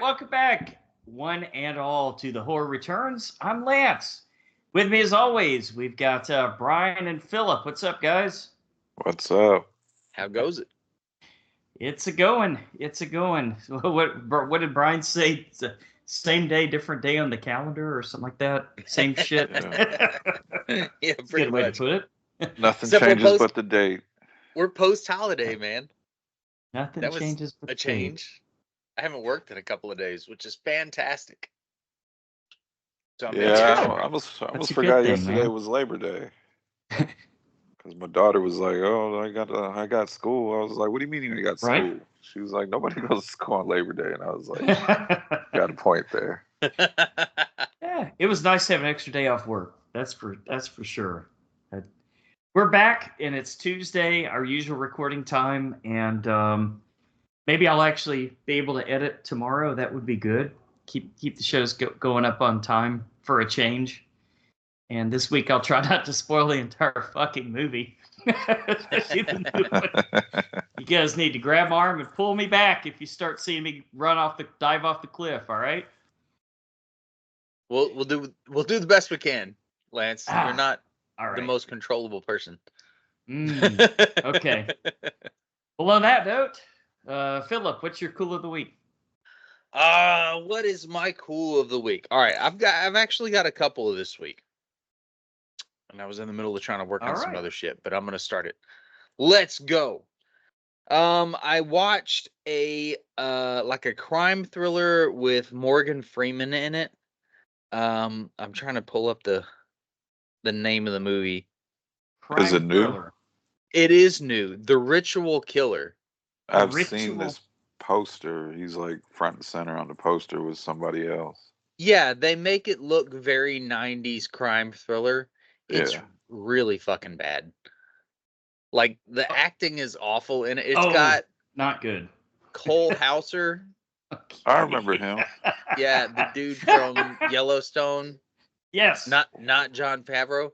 right, welcome back, one and all, to the Horror Returns. I'm Lance. With me, as always, we've got Brian and Philip. What's up, guys? What's up? How goes it? It's a going. It's a going. What did Brian say? It's a same day, different day on the calendar, or something like that. Same shit. Yeah, It's a good way to put it. Nothing Except changes but the date. We're post-holiday, man. Nothing That was changes but a change. I haven't worked in a couple of days, which is fantastic. So I'm Yeah, good. I almost a good forgot thing, yesterday man. was Labor Day. Because my daughter was like, "Oh, I got school." I was like, "What do you mean you got school?" Right. She was like, "Nobody goes to school on Labor Day," and I was like, "Got a point there." Yeah, it was nice to have an extra day off work. That's for sure. We're back, and it's Tuesday, our usual recording time, and maybe I'll actually be able to edit tomorrow. That would be good. Keep the shows going up on time for a change. And this week I'll try not to spoil the entire fucking movie. Especially the new one. You guys need to grab my arm and pull me back if you start seeing me dive off the cliff. All right. We'll do the best we can, Lance. You're not all right. the most controllable person. Okay. Well, on that note, Philip, what's your cool of the week? What is my cool of the week? All right, I've actually got a couple of this week. And I was in the middle of trying to work on some other shit, but I'm gonna start it. Let's go. I watched a like a crime thriller with Morgan Freeman in it. I'm trying to pull up the name of the movie. Is it new? Thriller. It is new. The Ritual Killer. I've seen this poster. He's like front and center on the poster with somebody else. Yeah, they make it look very 90s crime thriller. It's really fucking bad. Like, the acting is awful in it. It's got not good. Cole Hauser. Okay. I remember him. Yeah, the dude from Yellowstone. Yes. Not John Favreau.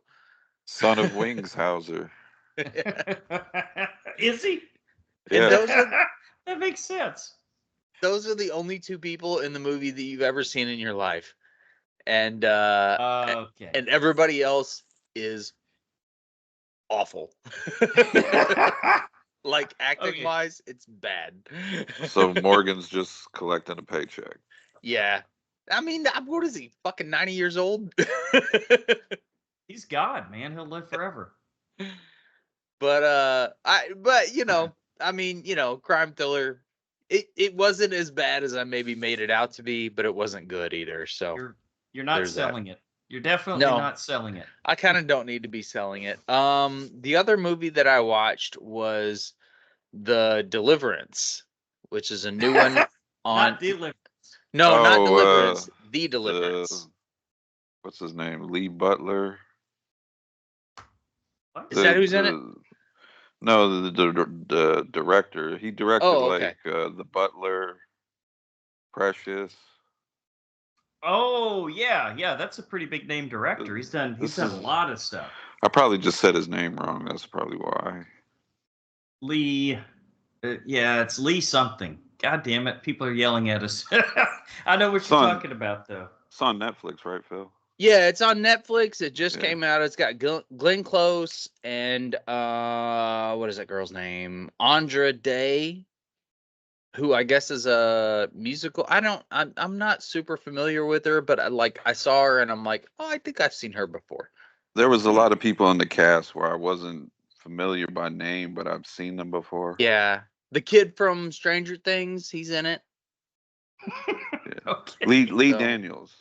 Son of Wings Hauser. Is he? Yeah. That makes sense. Those are the only two people in the movie that you've ever seen in your life. And and everybody else is awful. Like, acting wise, it's bad. So Morgan's just collecting a paycheck. Yeah. I mean, what is he? Fucking 90 years old? He's God, man. He'll live forever. But I mean, crime thriller. It wasn't as bad as I maybe made it out to be, but it wasn't good either. So you're not selling it. You're definitely not selling it. I kind of don't need to be selling it. The other movie that I watched was The Deliverance, which is a new one on Not Deliverance. No, not Deliverance. The Deliverance. What's his name? Lee Butler. What? Is that who's in it? No, the director. He directed The Butler, Precious. Oh yeah, that's a pretty big name director. He's done a lot of stuff. I probably just said his name wrong. That's probably why. Lee, it's Lee something. God damn it, people are yelling at us. I know what you're talking about though. It's on Netflix, right, Phil? Yeah, it's on Netflix. It just came out. It's got Glenn Close and what is that girl's name? Andra Day, who I guess is a musical. I'm not super familiar with her, but I saw her and I'm like, oh, I think I've seen her before. There was a lot of people in the cast where I wasn't familiar by name, but I've seen them before. Yeah, the kid from Stranger Things, he's in it. Okay. Lee Daniels.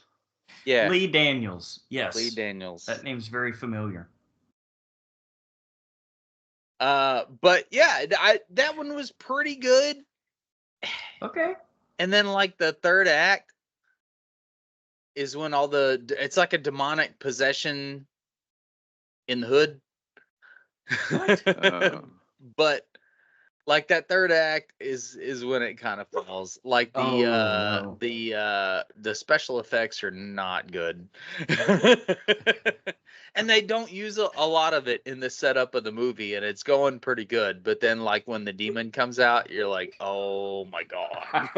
Yeah, Lee Daniels. Yes, Lee Daniels. That name's very familiar. But yeah, that one was pretty good. Okay. And then like the third act is when it's like a demonic possession in the hood. But Like that third act is when it kind of falls. Like No. the special effects are not good. And they don't use a lot of it in the setup of the movie, and it's going pretty good. But then like when the demon comes out, you're like, oh my God.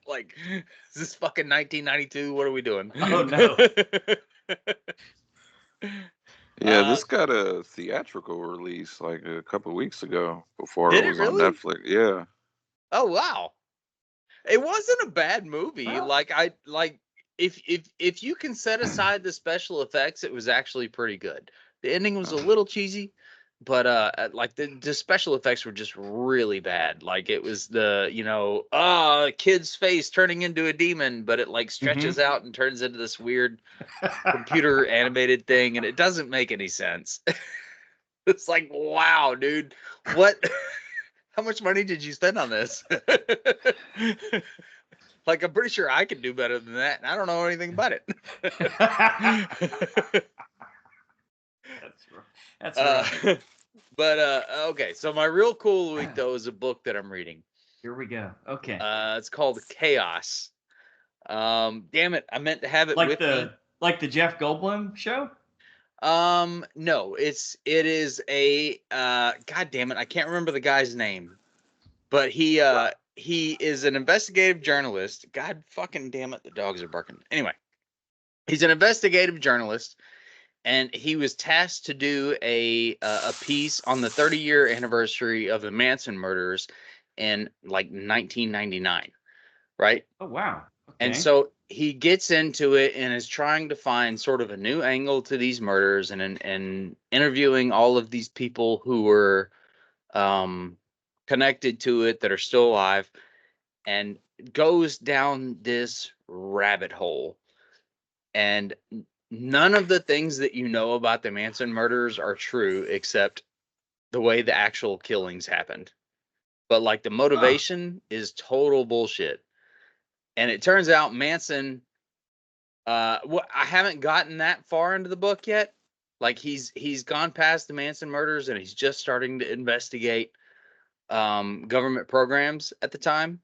Like, is this fucking 1992? What are we doing? Oh no. Yeah, this got a theatrical release like a couple weeks ago before Did it it was on really? Netflix. Yeah. Oh wow. It wasn't a bad movie. Well- Like I like if you can set aside the special effects, it was actually pretty good. The ending was a little cheesy, but like the special effects were just really bad. Like it was the, kid's face turning into a demon, but it like stretches out and turns into this weird computer animated thing, and it doesn't make any sense. It's like, wow, dude, what? How much money did you spend on this? Like, I'm pretty sure I could do better than that, and I don't know anything about it. That's right. But okay, so my real cool week though is a book that I'm reading. Here we go. Okay. It's called Chaos. Damn it, I meant to have it like with me. Like the Jeff Goldblum show? No, it is a God damn it, I can't remember the guy's name, but he is an investigative journalist. God fucking damn it, the dogs are barking. Anyway, he's an investigative journalist, and he was tasked to do a piece on the 30-year anniversary of the Manson murders in like 1999, right? Oh wow. Okay. And so he gets into it and is trying to find sort of a new angle to these murders, and interviewing all of these people who were connected to it that are still alive, and goes down this rabbit hole. And none of the things that you know about the Manson murders are true, except the way the actual killings happened. But like the motivation is total bullshit. And it turns out Manson, I haven't gotten that far into the book yet. Like he's gone past the Manson murders, and he's just starting to investigate government programs at the time.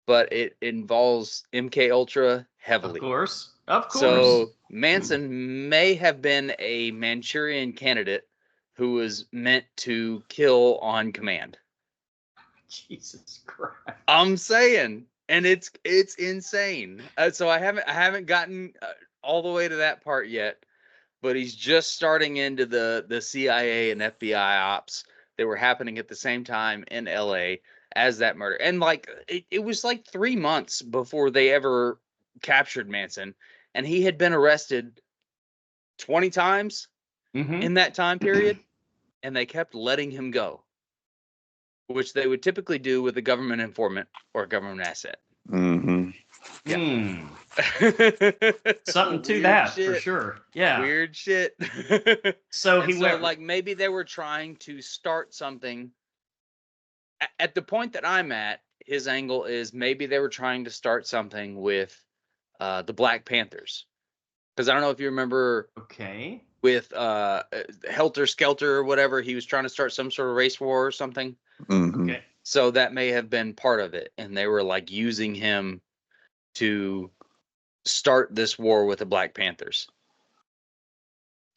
But it involves MK Ultra heavily. Of course. So Manson may have been a Manchurian candidate who was meant to kill on command. Jesus Christ. I'm saying, and it's insane. So I haven't gotten all the way to that part yet, but he's just starting into the CIA and FBI ops that were happening at the same time in LA as that murder. And like it was like 3 months before they ever captured Manson, and he had been arrested 20 times in that time period, and they kept letting him go, which they would typically do with a government informant or a government asset. Mm-hmm. Yeah. Something to that for sure. Yeah. Weird shit. So he went like maybe they were trying to start something. At the point that I'm at, his angle is maybe they were trying to start something with the Black Panthers. Because I don't know if you remember. Okay. With Helter Skelter or whatever, he was trying to start some sort of race war or something. Mm-hmm. Okay. So that may have been part of it, and they were like using him to start this war with the Black Panthers.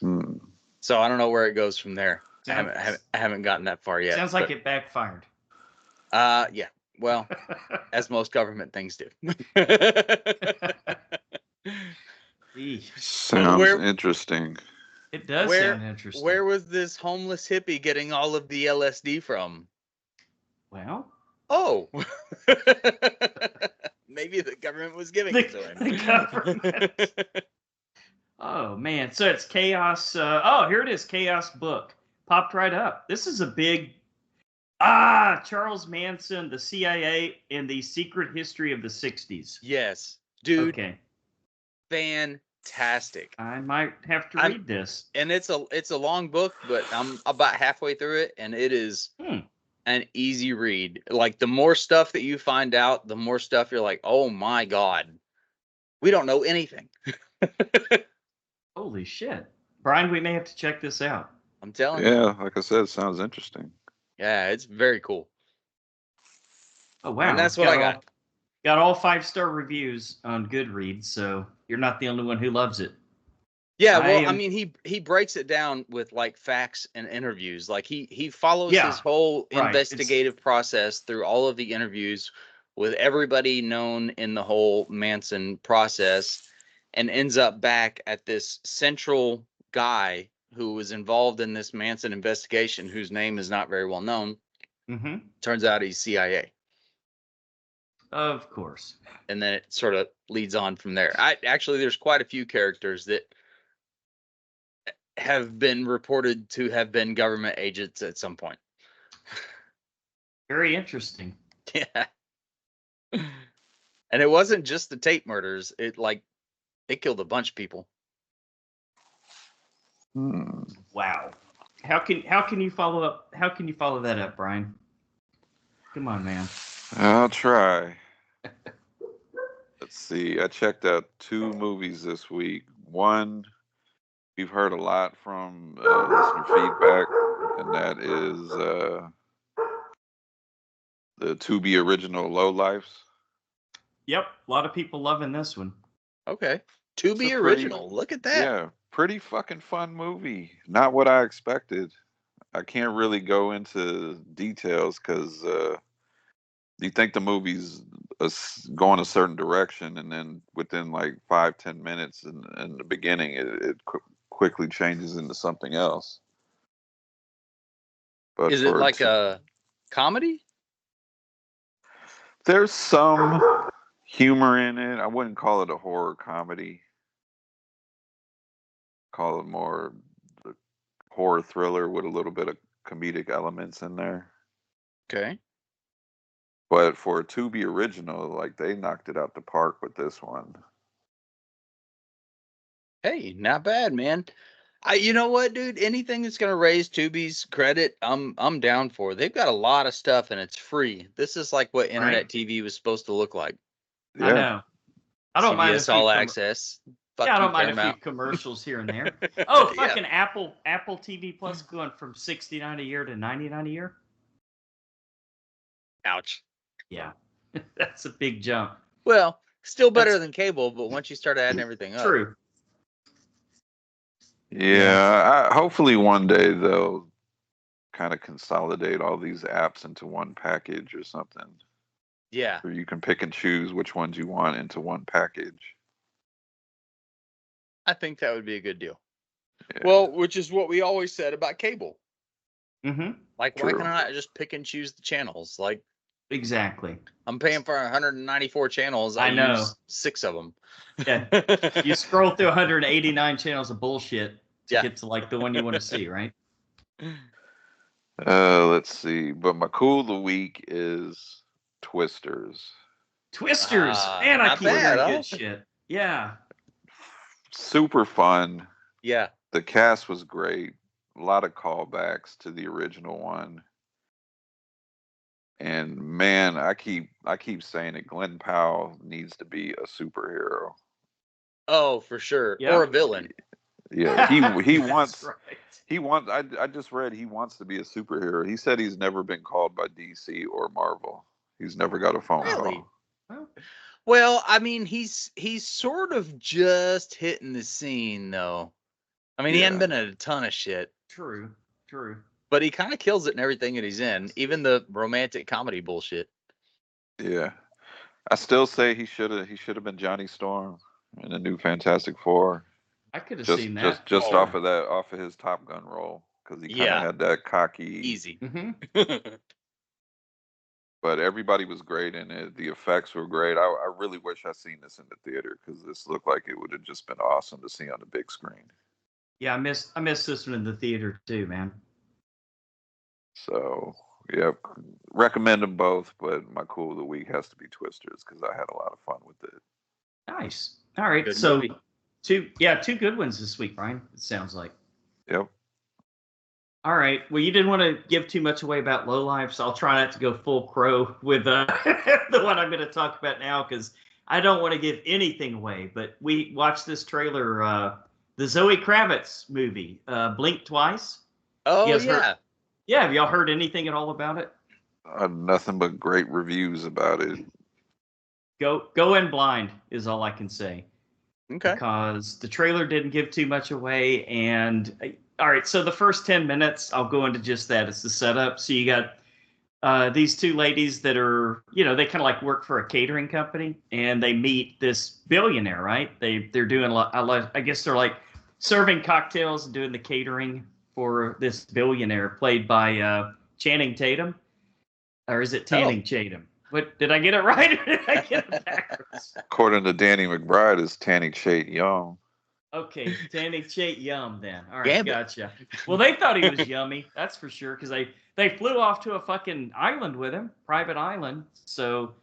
Mm. So I don't know where it goes from there. Sounds, I haven't gotten that far yet. Sounds like it backfired. Yeah. Well, as most government things do. Sounds interesting. It does sound interesting. Where was this homeless hippie getting all of the LSD from? Well. Oh. Maybe the government was giving it to him. The government. Oh, man. So it's Chaos. Here it is. Chaos book. Popped right up. This is a big... Charles Manson, the CIA, and the secret history of the 60s. Yes. Dude. Okay. Fantastic. I might have to read this. And it's a long book, but I'm about halfway through it, and it is an easy read. Like the more stuff that you find out, the more stuff you're like, oh my God, we don't know anything. Holy shit. Brian, we may have to check this out. I'm telling you. Yeah, like I said, it sounds interesting. Yeah, it's very cool. Oh wow, And that's what I got. Got all 5-star reviews on Goodreads, so you're not the only one who loves it. Yeah, well, I mean, he breaks it down with like facts and interviews. Like he follows his whole investigative process through all of the interviews with everybody known in the whole Manson process, and ends up back at this central guy who was involved in this Manson investigation, whose name is not very well known. Mm-hmm. Turns out he's CIA. Of course. And then it sort of leads on from there. There's quite a few characters that have been reported to have been government agents at some point. Very interesting. Yeah. And it wasn't just the Tate murders. It killed a bunch of people. Wow. How can you follow up? How can you follow that up, Brian? Come on, man. I'll try. Let's see. I checked out 2 movies this week. One, we've heard a lot from listener feedback, and that is the Tubi original Lowlifes. Yep, a lot of people loving this one. Okay. Tubi original. Look at that. Yeah, pretty fucking fun movie. Not what I expected. I can't really go into details because you think the movie's going a certain direction, and then within like 5-10 minutes in the beginning, it quickly changes into something else. But is it like a comedy? There's some humor in it. I wouldn't call it a horror comedy. Call it more a horror thriller with a little bit of comedic elements in there. Okay. But for a Tubi original, like, they knocked it out the park with this one. Hey, not bad, man. You know what, dude? Anything that's gonna raise Tubi's credit, I'm down for. They've got a lot of stuff and it's free. This is like what internet TV was supposed to look like. Yeah. I know. I don't mind CBS All Access. Yeah, I don't mind a few commercials here and there. Oh, fucking Apple TV Plus going from $69 a year to $99 a year. Ouch. Yeah, that's a big jump. Well, still better than cable, but once you start adding everything up. True. Yeah, hopefully one day they'll kind of consolidate all these apps into one package or something. Yeah. Where you can pick and choose which ones you want into one package. I think that would be a good deal. Yeah. Well, which is what we always said about cable. Mm-hmm. Like, why can't I just pick and choose the channels? Like, exactly. I'm paying for 194 channels. I know. Use 6 of them. Yeah. You scroll through 189 channels of bullshit to get to like the one you want to see, right? Let's see. But my cool of the week is Twisters. Twisters. Man, I keep hearing good shit. Yeah. Super fun. Yeah. The cast was great. A lot of callbacks to the original one. And man, I keep saying it. Glenn Powell needs to be a superhero. Oh, for sure. Yeah. Or a villain. Yeah, he wants. Right. He wants. I just read he wants to be a superhero. He said he's never been called by DC or Marvel. He's never got a phone call. Well, I mean, he's sort of just hitting the scene, though. I mean, he hadn't been in a ton of shit. True. But he kind of kills it in everything that he's in, even the romantic comedy bullshit. Yeah, I still say he should have been Johnny Storm in the new Fantastic Four. I could have seen that just off of his Top Gun role, because he kind of had that cocky, easy. Mm-hmm. But everybody was great in it. The effects were great. I really wish I seen this in the theater, because this looked like it would have just been awesome to see on the big screen. Yeah, I missed this one in the theater too, man. So, yep, recommend them both, but my cool of the week has to be Twisters, because I had a lot of fun with it. Nice. All right, good so movie. Two good ones this week, Brian. It sounds like. Yep. All right. Well, you didn't want to give too much away about Lowlife, so I'll try not to go full crow with the one I'm going to talk about now, because I don't want to give anything away. But we watched this trailer, the Zoe Kravitz movie, Blink Twice. Oh, yeah. Yeah, have y'all heard anything at all about it? Nothing but great reviews about it. Go in blind is all I can say. Okay. Because the trailer didn't give too much away. And all right, so the first 10 minutes, I'll go into just that. It's the setup. So you got these two ladies that are, they kind of like work for a catering company, and they meet this billionaire, right? They're doing a lot, I guess they're like serving cocktails and doing the catering for this billionaire played by Channing Tatum. Or is it Tanning Tatum? What, did I get it right or did I get it backwards? According to Danny McBride, is Tanning Chait Young. Okay, Tanning Chait Yum then. All right, Gambit. gotcha. Well, they thought he was yummy, that's for sure, because they flew off to a fucking island with him, private island. So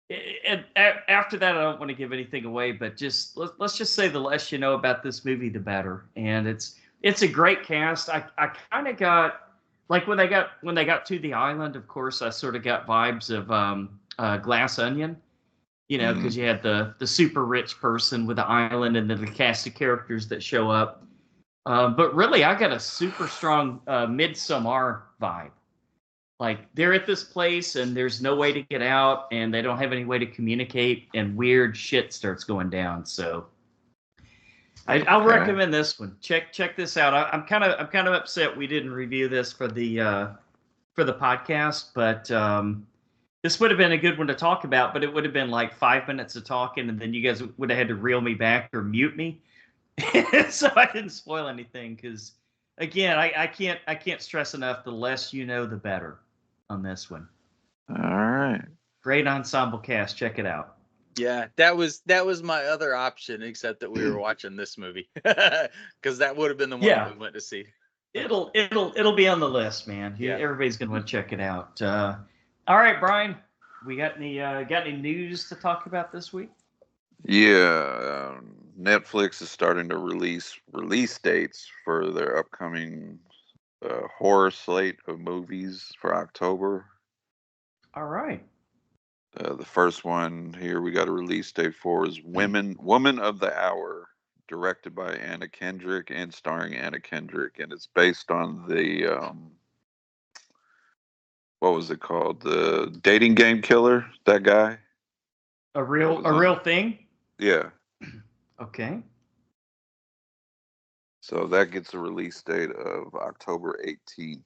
after that, I don't want to give anything away, but just let's just say the less you know about this movie, the better. And it's a great cast. I kind of got like when they got to the island. Of course, I sort of got vibes of Glass Onion. Because you had the super rich person with the island and then the cast of characters that show up. But really, I got a super strong Midsommar vibe. Like they're at this place and there's no way to get out, and they don't have any way to communicate, and weird shit starts going down. So I'll recommend this one. Check this out. I'm kind of upset we didn't review this for the podcast, but this would have been a good one to talk about, but it would have been like 5 minutes of talking, and then you guys would have had to reel me back or mute me. So I didn't spoil anything because, again, I can't stress enough. The less you know, the better on this one. All right. Great ensemble cast. Check it out. Yeah, that was my other option, except that we were watching this movie because that would have been the one we went to see. It'll be on the list, man. Everybody's gonna want to check it out. All right, Brian, we got any news to talk about this week? Yeah, Netflix is starting to release dates for their upcoming horror slate of movies for October. All right. The first one here we got a release date for is Woman of the Hour, directed by Anna Kendrick and starring Anna Kendrick, and it's based on the what was it called? The dating game killer, that guy. A real thing? Yeah. Okay. So that gets a release date of October 18th.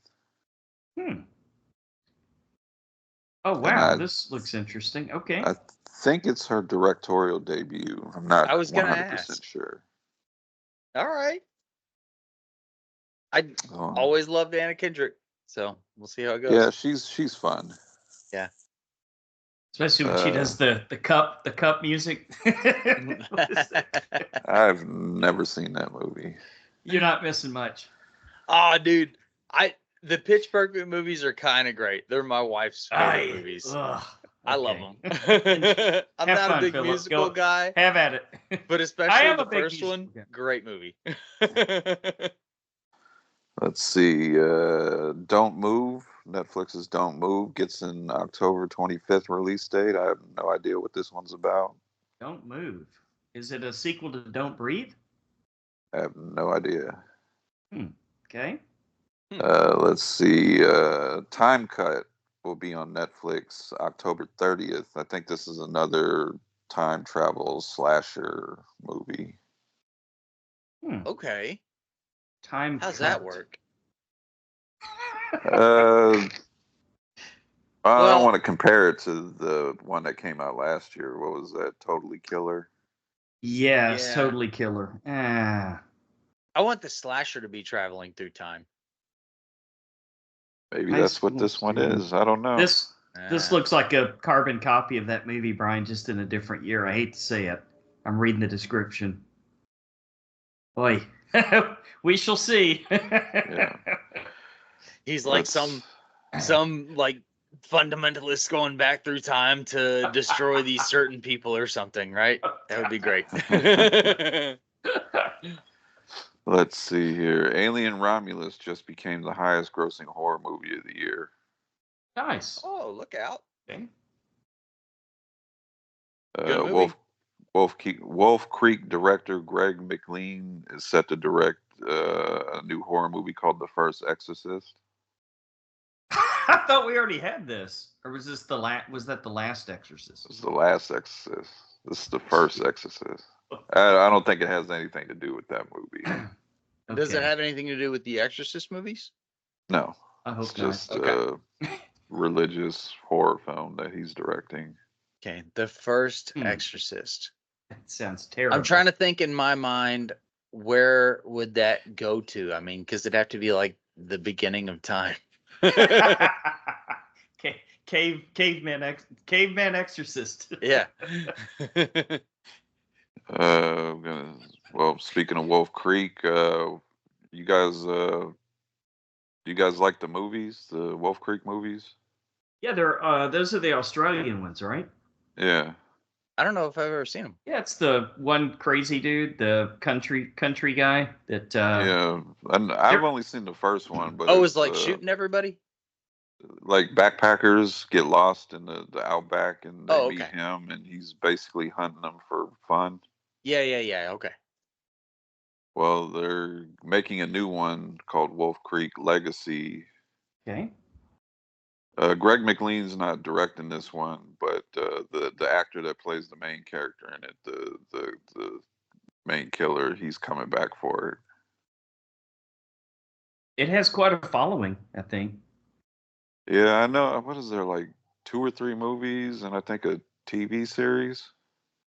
Oh, wow. This looks interesting. Okay. I think it's her directorial debut. I'm not 100% sure. All right. I always loved Anna Kendrick, so we'll see how it goes. Yeah, she's fun. Yeah. Especially when she does the cup music. I've never seen that movie. You're not missing much. Oh, dude. The Pitch Perfect movies are kind of great. They're my wife's favorite movies. I love them. I'm not a big musical guy. Have at it. But especially the first one, great movie. Let's see. Don't Move. Netflix's Don't Move gets an October 25th release date. I have no idea what this one's about. Don't Move. Is it a sequel to Don't Breathe? I have no idea. Okay. Let's see. Time Cut will be on Netflix October 30th. I think this is another time travel slasher movie. Okay. How's that work? I don't want to compare it to the one that came out last year. What was that? Totally Killer? Yes, Totally Killer. I want the slasher to be traveling through time. Maybe that's what this one is. I don't know. This looks like a carbon copy of that movie, Brian, just in a different year. I hate to say it. I'm reading the description. Boy, we shall see. Yeah. He's like some like fundamentalist going back through time to destroy these certain people or something, right? That would be great. Let's see here. Alien Romulus just became the highest grossing horror movie of the year. Nice. Oh, look out. Okay. Wolf Creek director Greg McLean is set to direct a new horror movie called The First Exorcist. I thought we already had this, or was this the last? Was that the last Exorcist? This is the last Exorcist. This is the first Exorcist. I don't think it has anything to do with that movie. Okay. Does it have anything to do with the Exorcist movies? No. I hope It's not. just Okay. a religious horror film that he's directing. Okay, the first Hmm. Exorcist. That sounds terrible. I'm trying to think in my mind, where would that go to? I mean, because it'd have to be like the beginning of time. caveman exorcist. Yeah. Well, speaking of Wolf Creek, you guys do you guys like the movies, the Wolf Creek movies? Yeah, they're those are the Australian ones, right? Yeah. I don't know if I've ever seen them. Yeah, it's the one crazy dude, the country guy that Yeah. And I've they're- only seen the first one, but Oh, it's it's like shooting everybody? like backpackers get lost in the outback and they Oh, meet okay. him and he's basically hunting them for fun. Yeah. Okay. Well, they're making a new one called Wolf Creek Legacy. okay. Greg McLean's not directing this one, but the actor that plays the main character in it, the main killer, he's coming back for It has quite a following, I think. it. Yeah, I know. What is there, like 2 or 3 movies and I think a TV series?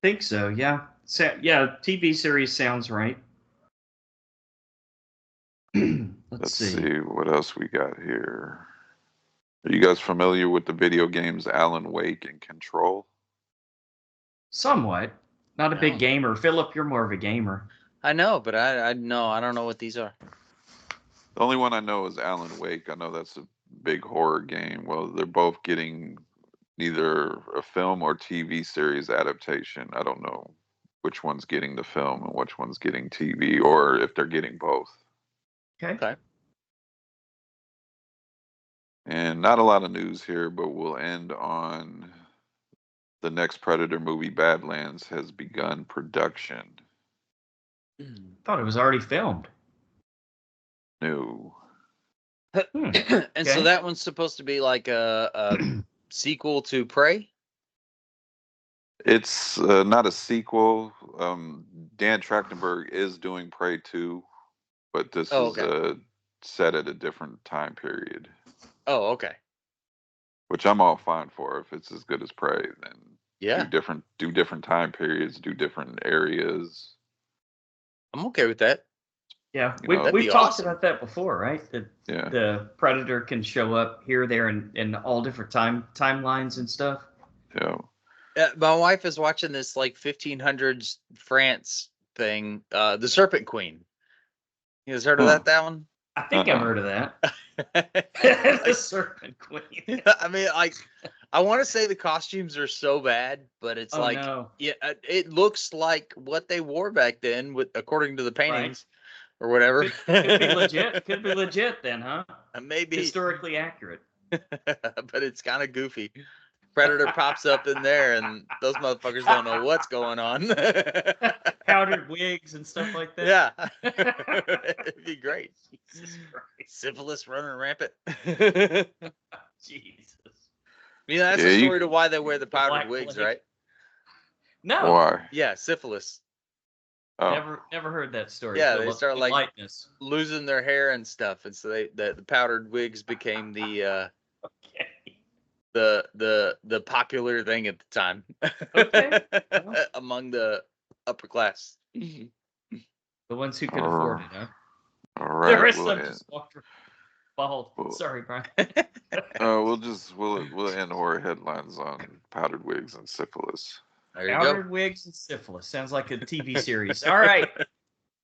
Think so, yeah. Yeah, TV series sounds right. Let's Let's see. see what else we got here. Are you guys familiar with the video games Alan Wake and Control? Somewhat. Not a No. big gamer. Philip, you're more of a gamer. I know, but I know I don't know what these are. The only one I know is Alan Wake. I know that's a big horror game. Well, they're both getting either a film or TV series adaptation. I don't know which one's getting the film and which one's getting TV, or if they're getting both. Okay. And not a lot of news here, but we'll end on the next Predator movie, Badlands, has begun production. Thought it was already filmed. No. And so Okay. that one's supposed to be like a sequel to Prey? It's not a sequel. Dan Trachtenberg is doing Prey 2, but this Oh, is okay. set at a different time period, Oh, okay. which I'm all fine for. If it's as good as Prey, then Yeah, do different time periods, do different areas. I'm okay with that. Yeah, You know, That'd we've be talked awesome. about that before, right? That Yeah. the Predator can show up here, there, and in all different timelines and stuff. Yeah. My wife is watching this like 1500s France thing, The Serpent Queen. You guys heard of Huh. that one? I think I've Uh-uh. heard of that. The Serpent Queen. I mean, like, I want to say the costumes are so bad, but it's Oh, like, no. yeah, it looks like what they wore back then, with according to the paintings or whatever. Could be legit. Could be legit then, huh? Maybe, Historically accurate. but it's kind of goofy. Predator pops up in there, and those motherfuckers don't know what's going on. Powdered wigs and stuff like that. Yeah, it'd be great. Jesus Christ. Syphilis running rampant. Jesus. Yeah, that's Yeah, the you- story to why they wear the powdered Black wigs, plague. right? No. Why? Yeah, syphilis. Oh. Never heard that story. Yeah, Philip. they start like Enlighten us. losing their hair and stuff, and so the powdered wigs became the Okay. the popular thing at the time. Okay. Well. Among the upper class. The ones who could afford it, huh? All The right. rest We'll of them end, just walked bald. Well- Sorry, Brian. we'll end horror headlines on powdered wigs and syphilis. There you go. Powdered wigs and syphilis. Sounds like a TV series. All right.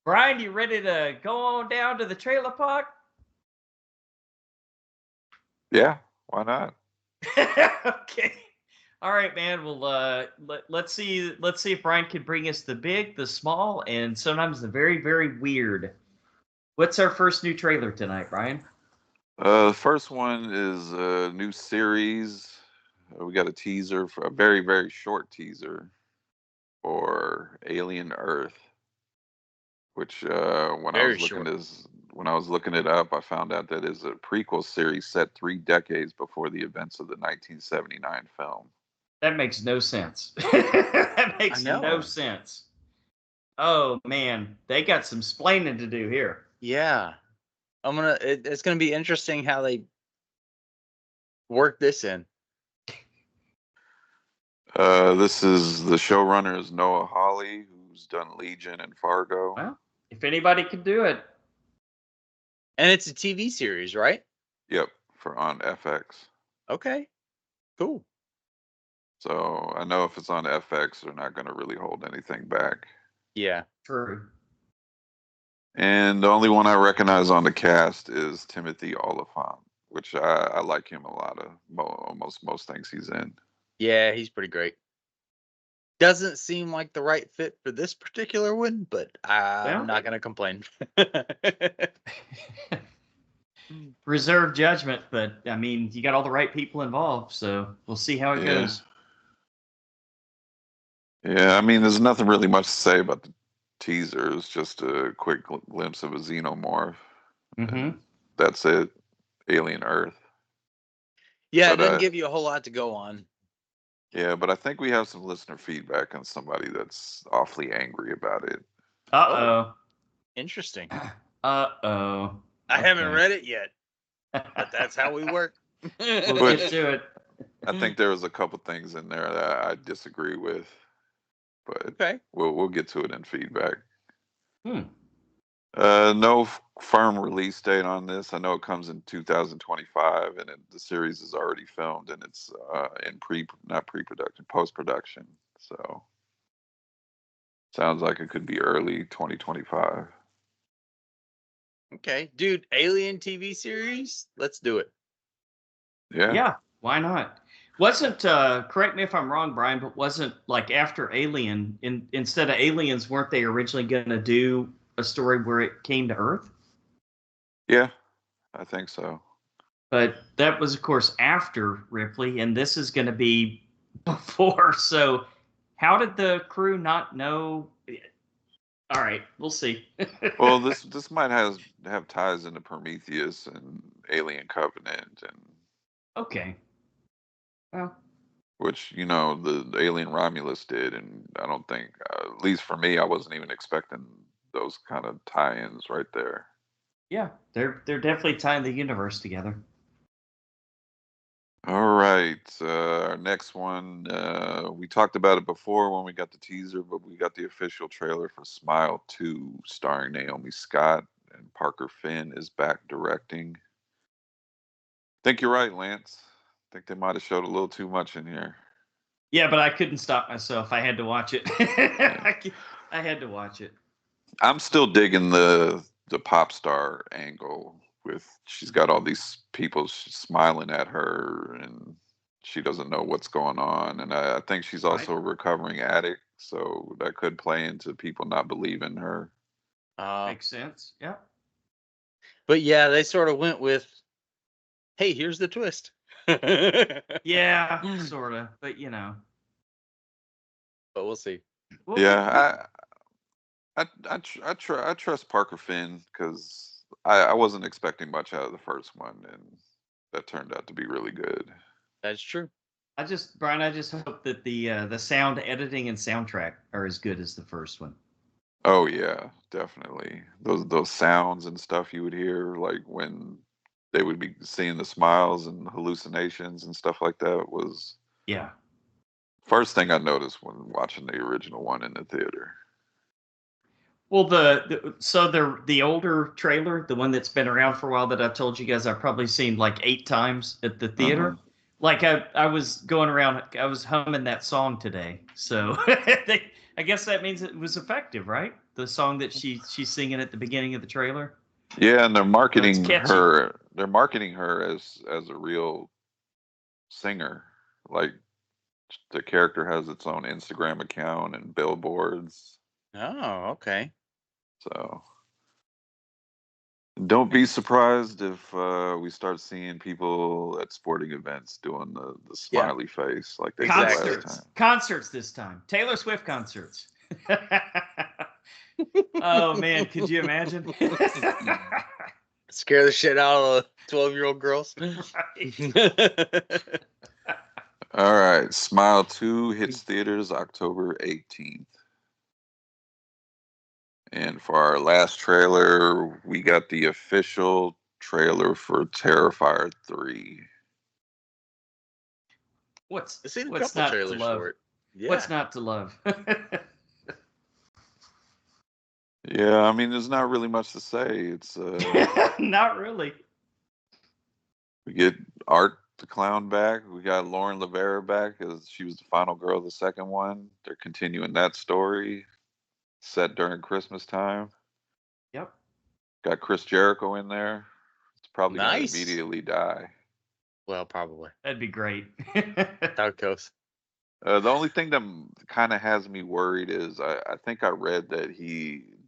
Brian, you ready to go on down to the trailer park? Yeah, why not? Okay. All right, man. Well, let's see if Brian can bring us the big, the small, and sometimes the very, very weird. What's our first new trailer tonight, Brian? The first one is a new series. We got a teaser, for a very, very short teaser for Alien Earth, which when I Very was looking short. when I was looking it up, I found out that it's a prequel series set 3 decades before the events of the 1979 film. That makes no sense. That I makes no know. sense. Oh man, they got some splaining to do here. Yeah. It's gonna be interesting how they work this in. This is the showrunner is Noah Hawley, who's done Legion and Fargo. Well, if anybody could do it. And it's a TV series, right? Yep, for on FX. Okay. Cool. So I know if it's on FX, they're not going to really hold anything back. Yeah. True. And the only one I recognize on the cast is Timothy Oliphant, which I like him a lot of almost most things he's in. Yeah, he's pretty great. Doesn't seem like the right fit for this particular one, but I'm not gonna complain. Reserve judgment, but I mean, you got all the right people involved, so we'll see how it goes. Yeah, I mean, there's nothing really much to say about the teaser. It's just a quick glimpse of a xenomorph. Mm-hmm. That's it. Alien Earth. Yeah, it doesn't give you a whole lot to go on. Yeah, but I think we have some listener feedback on somebody that's awfully angry about it. Uh-oh. Interesting. Uh-oh. I haven't read it yet, but that's how we work. We'll get to it. I think there was a couple things in there that I disagree with, but we'll get to it in feedback. No firm release date on this. I know it comes in 2025, and the series is already filmed, and it's in not pre-production, post-production. So sounds like it could be early 2025. Okay, dude, Alien TV series, let's do it. Yeah, why not? Wasn't correct me if I'm wrong, Brian, but wasn't like after Alien, instead of Aliens, weren't they originally going to do a story where it came to Earth? Yeah, I think so. But that was, of course, after Ripley, and this is going to be before. So, how did the crew not know? All right, we'll see. Well, this might have ties into Prometheus and Alien Covenant and. Okay. Well. Which the Alien Romulus did, and I don't think, at least for me, I wasn't even expecting those kind of tie-ins right there. Yeah, they're definitely tying the universe together. All right, our next one, we talked about it before when we got the teaser, but we got the official trailer for Smile 2, starring Naomi Scott, and Parker Finn is back directing. I think you're right, Lance. I think they might have showed a little too much in here. Yeah, but I couldn't stop myself. I had to watch it. I had to watch it. I'm still digging the pop star angle with she's got all these people smiling at her and she doesn't know what's going on. And I think she's also a recovering addict. So that could play into people not believing her. Makes sense. Yeah. But yeah, they sort of went with, hey, here's the twist. Yeah, sort of. But But we'll see. Yeah, I trust Parker Finn because I wasn't expecting much out of the first one, and that turned out to be really good. That's true. Brian, I just hope that the sound editing and soundtrack are as good as the first one. Oh yeah, definitely. Those sounds and stuff you would hear, like when they would be seeing the smiles and hallucinations and stuff like that, was first thing I noticed when watching the original one in the theater. Well, the older trailer, the one that's been around for a while that I've told you guys I've probably seen like 8 times at the theater. Like I was going around, I was humming that song today. So I guess that means it was effective, right? The song that she's singing at the beginning of the trailer. Yeah, and they're marketing her. They're marketing her as a real singer. Like the character has its own Instagram account and billboards. Oh, okay. So don't be surprised if we start seeing people at sporting events doing the smiley face like they did last time. Concerts this time. Taylor Swift concerts. Oh man, could you imagine? Scare the shit out of 12-year-old girls. All right. Smile 2 hits theaters October 18th. And for our last trailer, we got the official trailer for Terrifier 3. I've seen a what's couple not to trailers love? for it. Yeah. What's not to love? Yeah, I mean, there's not really much to say. It's Not really. we get Art the Clown back. We got Lauren Lavera back as she was the final girl of the second one. They're continuing that story set during Christmas time. Yep. Got Chris Jericho in there. It's probably going to Nice. immediately die. Well, probably. That'd be great. How it goes. The only thing that kind of has me worried is I think I read that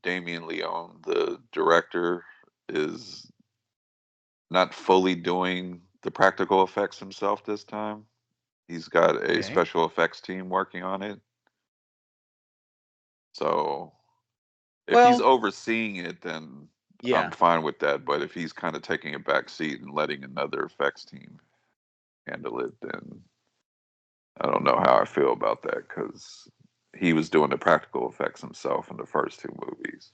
Damien Leone, the director, is not fully doing the practical effects himself this time. He's got a Okay. special effects team working on it. So if he's overseeing it, then Yeah. I'm fine with that. But if he's kind of taking a back seat and letting another effects team handle it, then I don't know how I feel about that because he was doing the practical effects himself in the first two movies.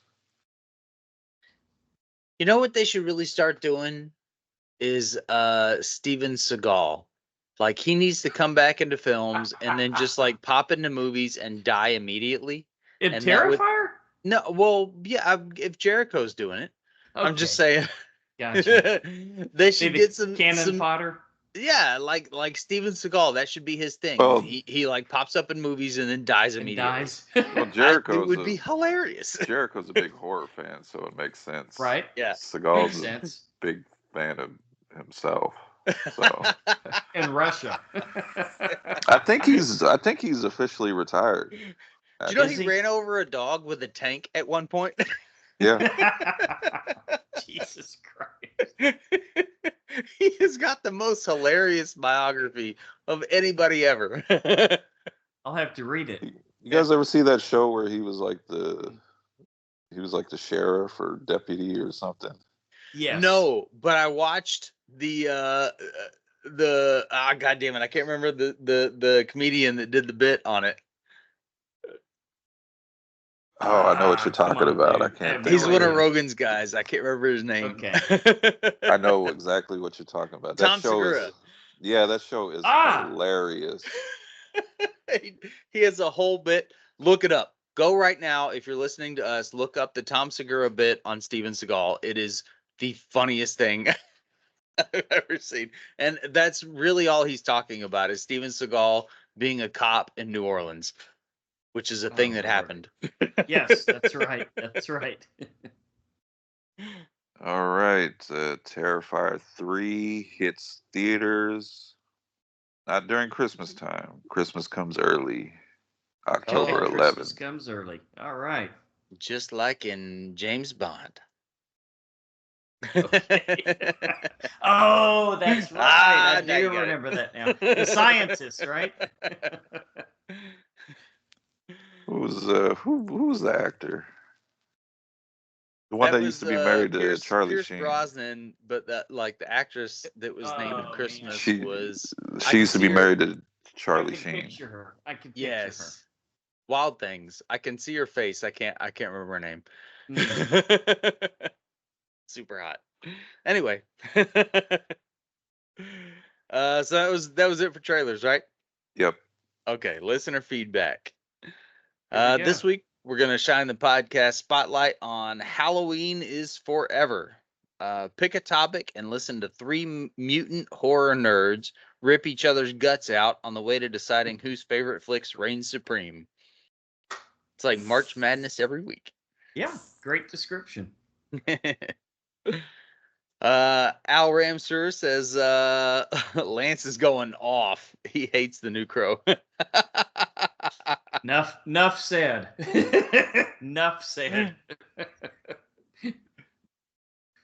You know what they should really start doing is Steven Seagal. Like he needs to come back into films and then just like pop into movies and die immediately. In And that would- Terrifier? No, well, yeah, if Jericho's doing it, I'm just saying Gotcha. they should Maybe get some cannon fodder. Yeah, like Steven Seagal, that should be his thing. Well- he like pops up in movies and then dies And immediately. dies. Well, It would be hilarious. Jericho's a big horror fan, so it makes sense. Right? Yeah. Makes Seagal's a sense. big fan of himself. So In Russia. I think he's officially retired. Do you know Is he he? ran over a dog with a tank at one point? Yeah. Jesus Christ. He has got the most hilarious biography of anybody ever. I'll have to read it. You guys ever see that show where he was like the sheriff or deputy or something? Yes. No, but I watched the God damn it, I can't remember the comedian that did the bit on it. Oh, I know what you're come talking on, about. dude. I can't. He's think one of of it. Rogan's guys. I can't remember his name. Okay. I know exactly what you're talking about. Tom That show Segura. is. Yeah, that show is Ah! hilarious. He has a whole bit. Look it up. Go right now. If you're listening to us, look up the Tom Segura bit on Steven Seagal. It is the funniest thing I've ever seen. And that's really all he's talking about is Steven Seagal being a cop in New Orleans, which is a thing that Lord. happened. Yes, that's right. That's right. All right, Terrifier 3 hits theaters. Not during Christmas time. Christmas comes early, October Oh, 11th. Christmas comes early. All right. Just like in James Bond. Okay. Oh, that's right. I now you do got it. remember that now. The scientist, right? Who was the actor? The one that used to be married to Charlie Pierce Sheen. Brosnan, but that like the actress that was named Oh, Christmas She was she used to be see her- married to Charlie I can Sheen. picture her. I can picture Yes. Wild Things. I can see her face. I can't remember her name. her. Mhm. Super hot. Anyway. So that was it for trailers, right? Yep. Okay, listener feedback. Here we This go. week we're gonna shine the podcast spotlight on Halloween is Forever. Pick a topic and listen to three mutant horror nerds rip each other's guts out on the way to deciding whose favorite flicks reign supreme. It's like March Madness every week. Yeah, great description. Al Ramser says Lance is going off. He hates the new Crow. Enough said. Enough said.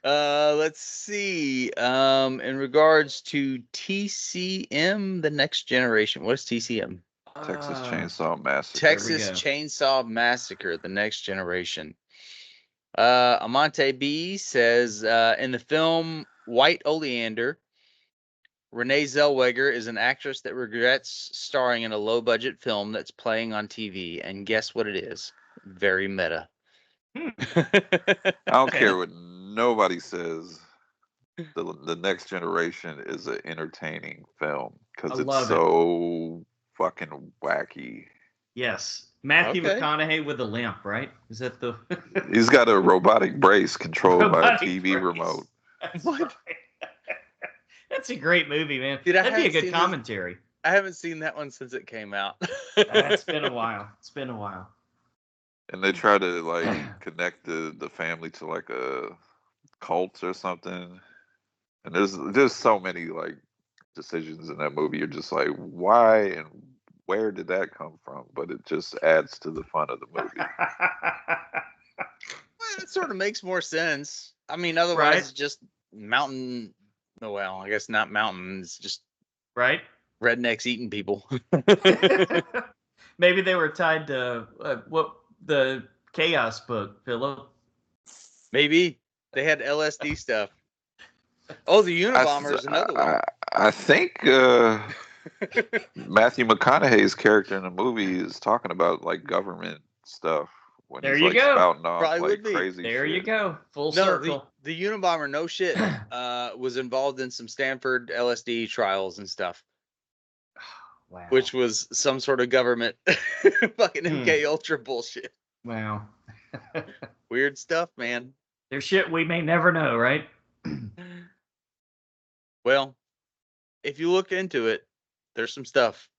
Let's see. In regards to TCM, the next generation. What is TCM? Texas Ah, Chainsaw Massacre. Texas go. Chainsaw Massacre, the next generation. Amante B says, in the film White Oleander, Renee Zellweger is an actress that regrets starring in a low-budget film that's playing on TV. And guess what it is? Very meta. I don't care what nobody says. The Next Generation is an entertaining film because it's so fucking wacky. Yes. Matthew Okay. McConaughey with a limp, right? Is that the... He's got a robotic brace controlled by a TV remote. That's What? right. That's a great movie, man. Dude, That'd be a good commentary. I haven't seen that one since it came out. It's been a while. It's been a while. And they try to like connect the family to like a cult or something. And there's so many like decisions in that movie. You're just like, why and where did that come from? But it just adds to the fun of the movie. Well, it sort of makes more sense. I mean, otherwise it's just mountain. Well, I guess not mountains, just right. Rednecks eating people. Maybe they were tied to what the Chaos book, Philip. Maybe they had LSD stuff. Oh, the Unabomber is another one. I think Matthew McConaughey's character in the movie is talking about like government stuff when there he's you like go. spouting off Probably like would be. crazy there shit. You go. Full circle. The Unabomber, no shit, was involved in some Stanford LSD trials and stuff. Wow. Which was some sort of government fucking MK Ultra bullshit. Wow. Weird stuff, man. There's shit we may never know, right? Well, if you look into it, there's some stuff.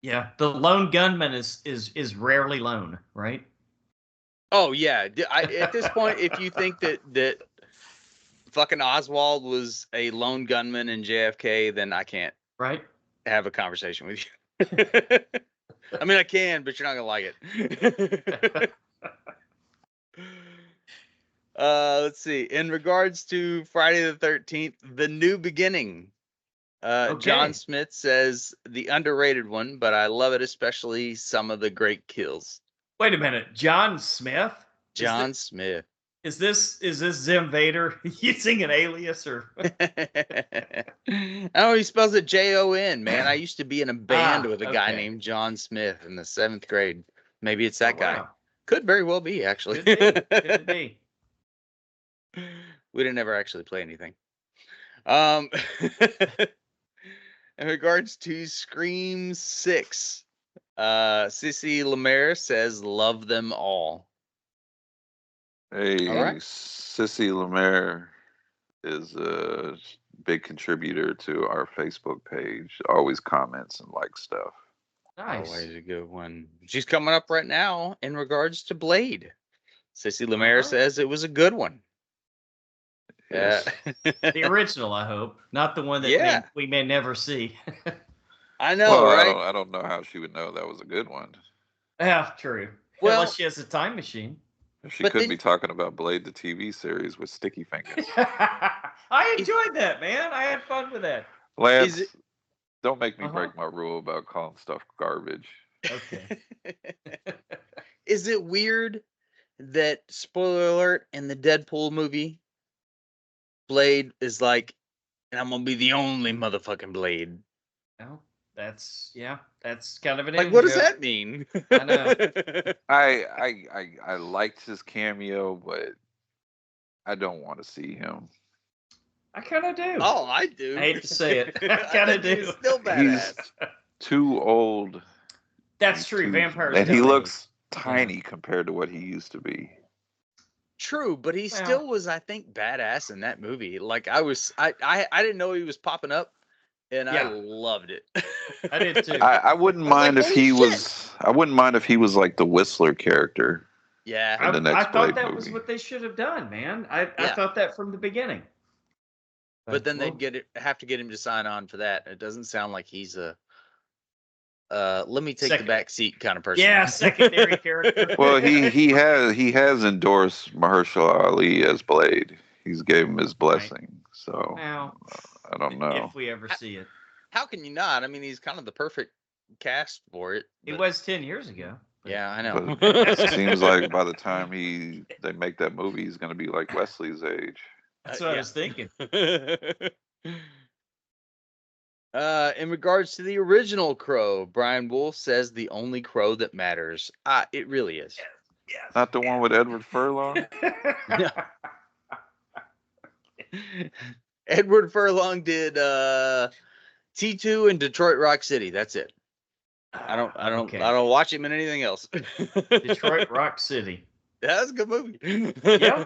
Yeah, the lone gunman is rarely lone, right? Oh yeah. At this point, if you think that fucking Oswald was a lone gunman in JFK, then I can't have a conversation with you. I mean, I can, but you're not gonna like it. Let's see. In regards to Friday the 13th, The New Beginning. John Smith says the underrated one, but I love it, especially some of the great kills. Wait a minute, John Smith? John Smith. Is this Zim Vader using an alias or? Oh, he spells it Jon, man. I used to be in a band with a guy named John Smith in the 7th grade. Maybe it's that guy. Wow. Could very well be, actually. Could be. We didn't ever actually play anything. In regards to Scream 6, Sissy Lemaire says, love them all. Hey, all right. Sissy Lemaire is a big contributor to our Facebook page. Always comments and likes stuff. Nice. Always a good one. She's coming up right now in regards to Blade. Sissy Lemaire says it was a good one. Yes. The original, I hope, not the one that we may never see. I know, right? I don't know how she would know that was a good one. Yeah, true. Well, unless she has a time machine. She could be talking about Blade, the TV series with Sticky Fingers. I enjoyed that, man. I had fun with that. Lance, don't make me break my rule about calling stuff garbage. Okay. Is it weird that, spoiler alert, in the Deadpool movie, Blade is like, and I'm gonna be the only motherfucking Blade? No, that's kind of an like, what does that mean? I know. I liked his cameo, but I don't want to see him. I kind of do. Oh, I do. I hate to say it. I kind of do. He's still badass. He's too old. That's true. Vampires. And he looks tiny compared to what he used to be. True, but he still was, I think, badass in that movie. Like I didn't know he was popping up, and I loved it. I did too. I wouldn't mind if he was. I wouldn't mind if he was like the Whistler character. Yeah, in the next I thought Blade that was movie. what they should have done, man. I thought that from the beginning. But then they'd have to get him to sign on for that. It doesn't sound like he's a let me take the back seat kind of person. Yeah, secondary character. Well, he has endorsed Mahershala Ali as Blade. He's gave him his blessing. So I don't know if we ever see it. How can you not? I mean, he's kind of the perfect cast for it. It was 10 years ago. Yeah, I know. But it seems like by the time they make that movie, he's going to be like Wesley's age. That's what I was thinking. In regards to the original Crow, Brian Wolf says the only Crow that matters. It really is. Yes. Not the one with Edward Furlong? Edward Furlong did T2 and Detroit Rock City. That's it. I don't watch him in anything else. Detroit Rock City. That's a good movie. Yeah.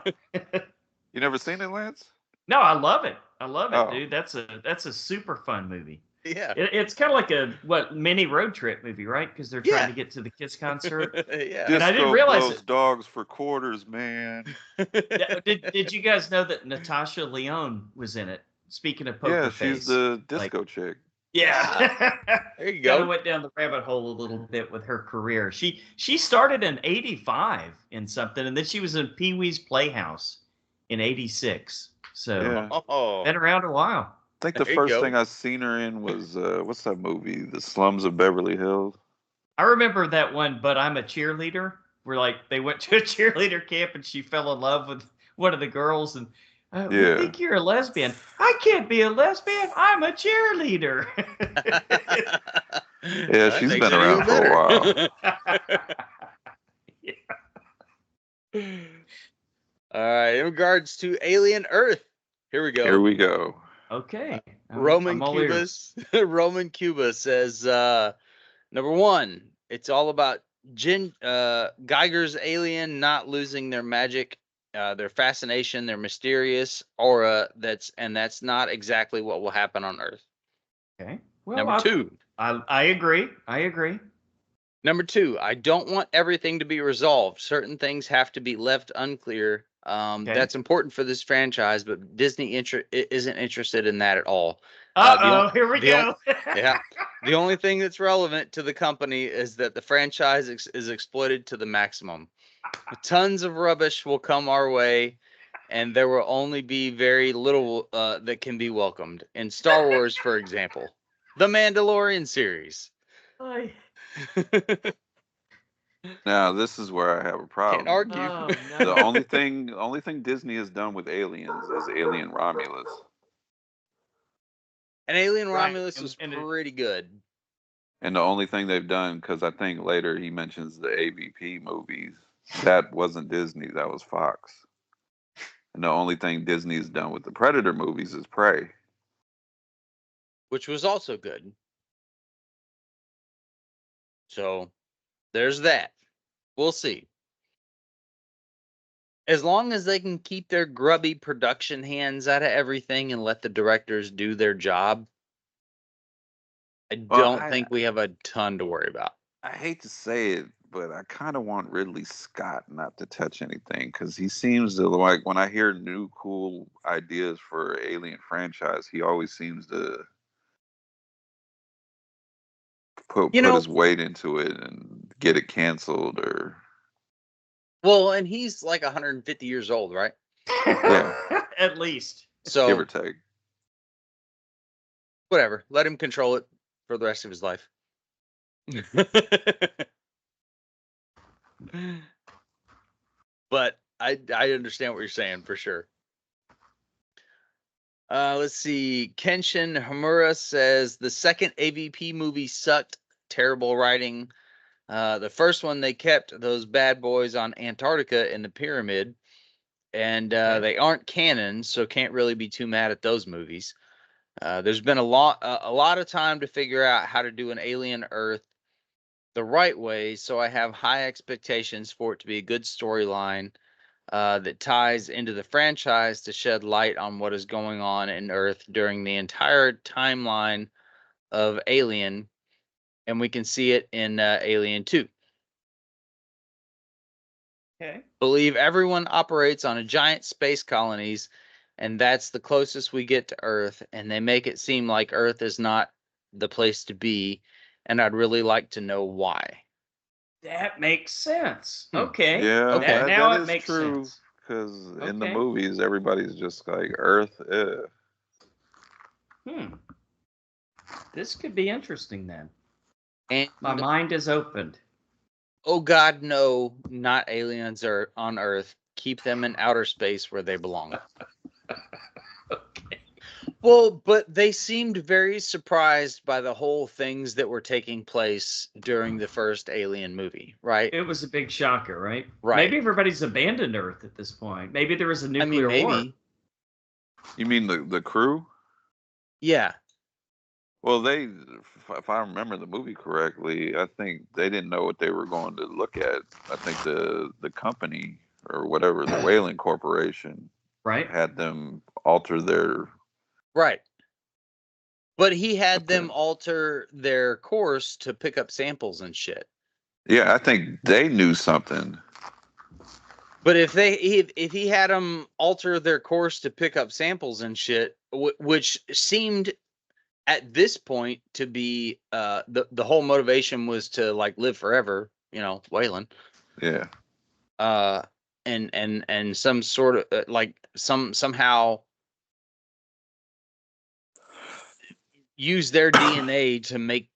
You never seen it, Lance? No, I love it. I love it, Oh. dude. That's a super fun movie. Yeah. It's kind of like a mini road trip movie, right? Because they're trying to get to the Kiss concert. Yeah. And I didn't realize blows dogs for quarters, man. Did you guys know that Natasha Lyonne was in it? Speaking of Poker Face. Yeah, she's the disco chick. Yeah. There you Kind go. of went down the rabbit hole a little bit with her career. She started in '85 in something, and then she was in Pee Wee's Playhouse in '86. So Yeah. been around a while. I think the There you first go. thing I seen her in was what's that movie? The Slums of Beverly Hills. I remember that one, but I'm a cheerleader. Where like they went to a cheerleader camp and she fell in love with one of the girls, and we Yeah. think you're a lesbian. I can't be a lesbian. I'm a cheerleader. Yeah, she's been around for a while. All right. In regards to Alien Earth, here we go. Here we go. Okay. Roman I'm all ears. Roman Cuba says, number one, it's all about Geiger's alien not losing their magic, their fascination, their mysterious aura. That's not exactly what will happen on Earth. Okay. Well, Number two. I agree. I agree. Number two, I don't want everything to be resolved. Certain things have to be left unclear. That's important for this franchise, but Disney isn't interested in that at all. Here we go. Yeah. The only thing that's relevant to the company is that the franchise is exploited to the maximum. Tons of rubbish will come our way, and there will only be very little that can be welcomed. In Star Wars, for example, the Mandalorian series. Now this is where I have a problem. Can't argue. Oh, The no. only thing Disney has done with aliens is Alien Romulus. And Alien Right, Romulus was and pretty good. And the only thing they've done, because I think later he mentions the AVP movies, that wasn't Disney, that was Fox. And the only thing Disney's done with the Predator movies is Prey. Which was also good. So there's that. We'll see. As long as they can keep their grubby production hands out of everything and let the directors do their job, I don't think we have a ton to worry about. I hate to say it, but I kind of want Ridley Scott not to touch anything, because he seems to, like, when I hear new cool ideas for Alien franchise, he always seems to put his weight into it and get it canceled or. Well, and he's like 150 years old, right? Yeah. At least. So Give or take. Whatever. Let him control it for the rest of his life. But I understand what you're saying for sure. Let's see. Kenshin Hamura says the second AVP movie sucked. Terrible writing. The first one, they kept those bad boys on Antarctica in the pyramid, and they aren't canon, so can't really be too mad at those movies. There's been a lot of time to figure out how to do an Alien Earth the right way, so I have high expectations for it to be a good storyline that ties into the franchise to shed light on what is going on in Earth during the entire timeline of Alien, and we can see it in Alien 2. Okay. Believe everyone operates on a giant space colonies, and that's the closest we get to Earth, and they make it seem like Earth is not the place to be, and I'd really like to know why. That makes sense. Okay. Yeah, Okay. Now that it is makes true. sense. Because in the movies, everybody's just like Earth. This could be interesting then. And My mind is opened. Oh God, no, not aliens are on Earth. Keep them in outer space where they belong. Well, but they seemed very surprised by the whole things that were taking place during the first Alien movie, right? It was a big shocker, right? Right. Maybe everybody's abandoned Earth at this point. Maybe there was a nuclear war. Maybe. You mean the crew? Yeah. Well, if I remember the movie correctly, I think they didn't know what they were going to look at. I think the company or whatever, the Whaling Corporation, right, had them alter their. Right. But he had Okay. them alter their course to pick up samples and shit. Yeah, I think they knew something. But if he had them alter their course to pick up samples and shit, which seemed at this point to be the whole motivation was to like live forever, Waylon. Yeah. And some sort of like somehow use their DNA to make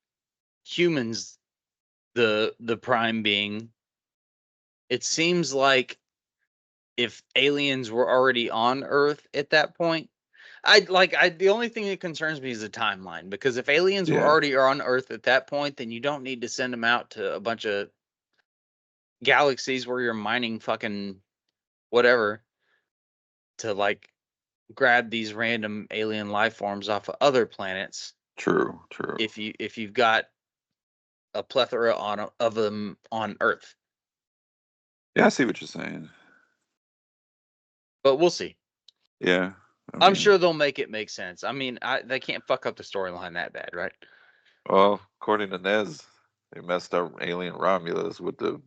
humans the prime being. It seems like if aliens were already on Earth at that point, the only thing that concerns me is the timeline, because if aliens were already on Earth at that point, then you don't need to send them out to a bunch of galaxies where you're mining fucking whatever to like grab these random alien life forms off of other planets. True. If you've got a plethora of them on Earth. Yeah, I see what you're saying. But we'll see. Yeah. I'm sure they'll make it make sense. I mean, they can't fuck up the storyline that bad, right? Well, according to Nez, they messed up Alien Romulus with the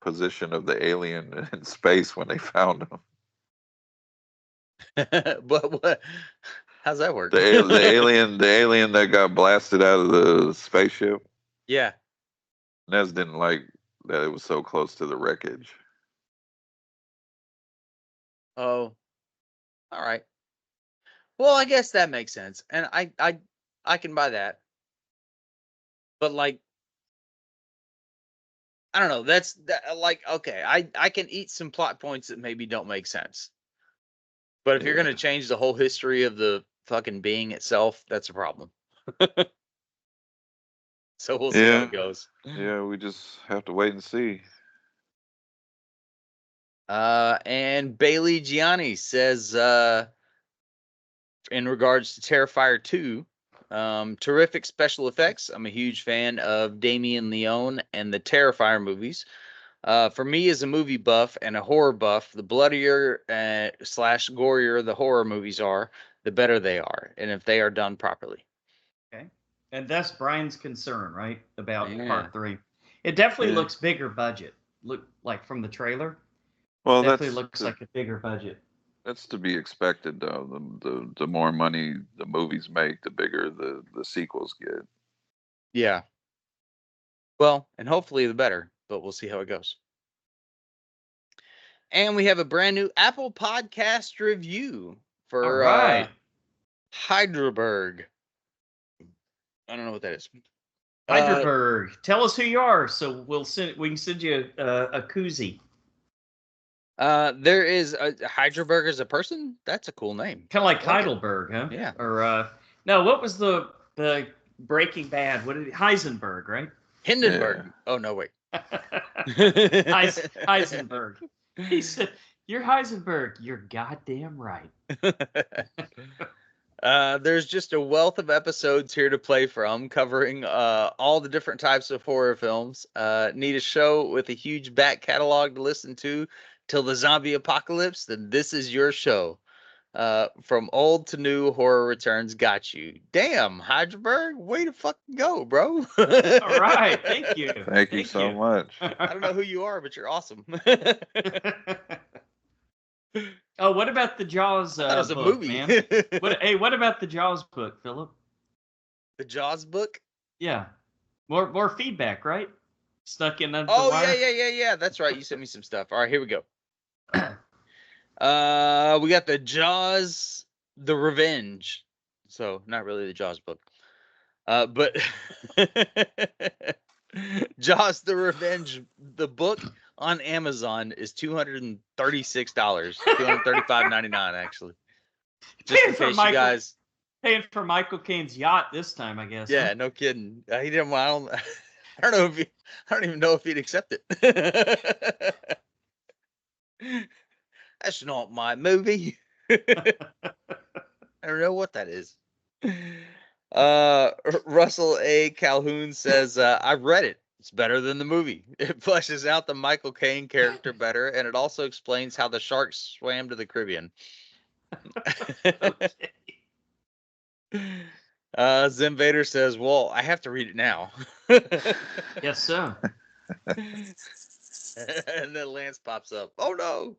position of the alien in space when they found him. But what? How's that work? The alien that got blasted out of the spaceship. Yeah. Nez didn't like that it was so close to the wreckage. Oh, all right. Well, I guess that makes sense, and I can buy that. But like, I don't know. That's like okay. I can eat some plot points that maybe don't make sense. But if you're gonna change the whole history of the fucking being itself, that's a problem. So we'll see how it goes. Yeah, we just have to wait and see. And Bailey Gianni says, in regards to Terrifier 2, terrific special effects. I'm a huge fan of Damien Leone and the Terrifier movies. For me, as a movie buff and a horror buff, the bloodier / gorier the horror movies are, the better they are, and if they are done properly. Okay, and that's Brian's concern, right, about part 3. It definitely looks bigger budget. Look like from the trailer. Well, definitely looks like a bigger budget. That's to be expected, though. The more money the movies make, the bigger the sequels get. Yeah. Well, and hopefully the better, but we'll see how it goes. And we have a brand new Apple Podcast review for Hydraberg. I don't know what that is. Hydraberg. Tell us who you are, so we can send you a koozie. There is Hydraberg as a person. That's a cool name. Kind of like Heidelberg, huh? Yeah. Or no, what was the Breaking Bad? What did Heisenberg, right? Hindenburg. Yeah. Oh no, wait. Heisenberg. He said, "You're Heisenberg. You're goddamn right." There's just a wealth of episodes here to play from, covering all the different types of horror films. Need a show with a huge back catalog to listen to till the zombie apocalypse? Then this is your show. From old to new, horror returns. Got you. Damn, Hydraberg, way to fucking go, bro. All right, thank you. Thank you so much. I don't know who you are, but you're awesome. Oh, what about the Jaws that was book, a movie, man? What about the Jaws book, Philip? The Jaws book? Yeah. More feedback, right? Stuck in under the wire? Yeah. That's right. You sent me some stuff. All right, here we go. We got the Jaws, The Revenge. So not really the Jaws book. But Jaws: The Revenge, the book on Amazon is $236, $235.99 actually. Just in case you guys paying for Michael Caine's yacht this time, I guess. Yeah, huh? no kidding. He didn't. I don't. I don't know if he. I don't even know if he'd accept it. That's not my movie. I don't know what that is. Russell A. Calhoun says, I've read it. It's better than the movie. It fleshes out the Michael Caine character better, and it also explains how the sharks swam to the Caribbean. Okay. Zim Vader says, well, I have to read it now. Yes, sir. And then Lance pops up. Oh no.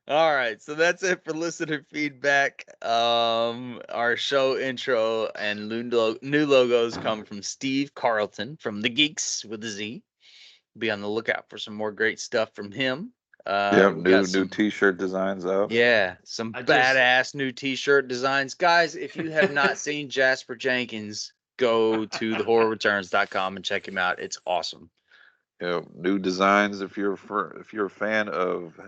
All right, so that's it for listener feedback. Our show intro and new logos come from Steve Carlton from The Geeks with a Z. Be on the lookout for some more great stuff from him. Yep, We got new T-shirt designs out. Yeah, some badass new T-shirt designs. Guys, if you have not seen Jasper Jenkins, go to thehorrorreturns.com and check him out. It's awesome. Yep, new designs. If you're a fan of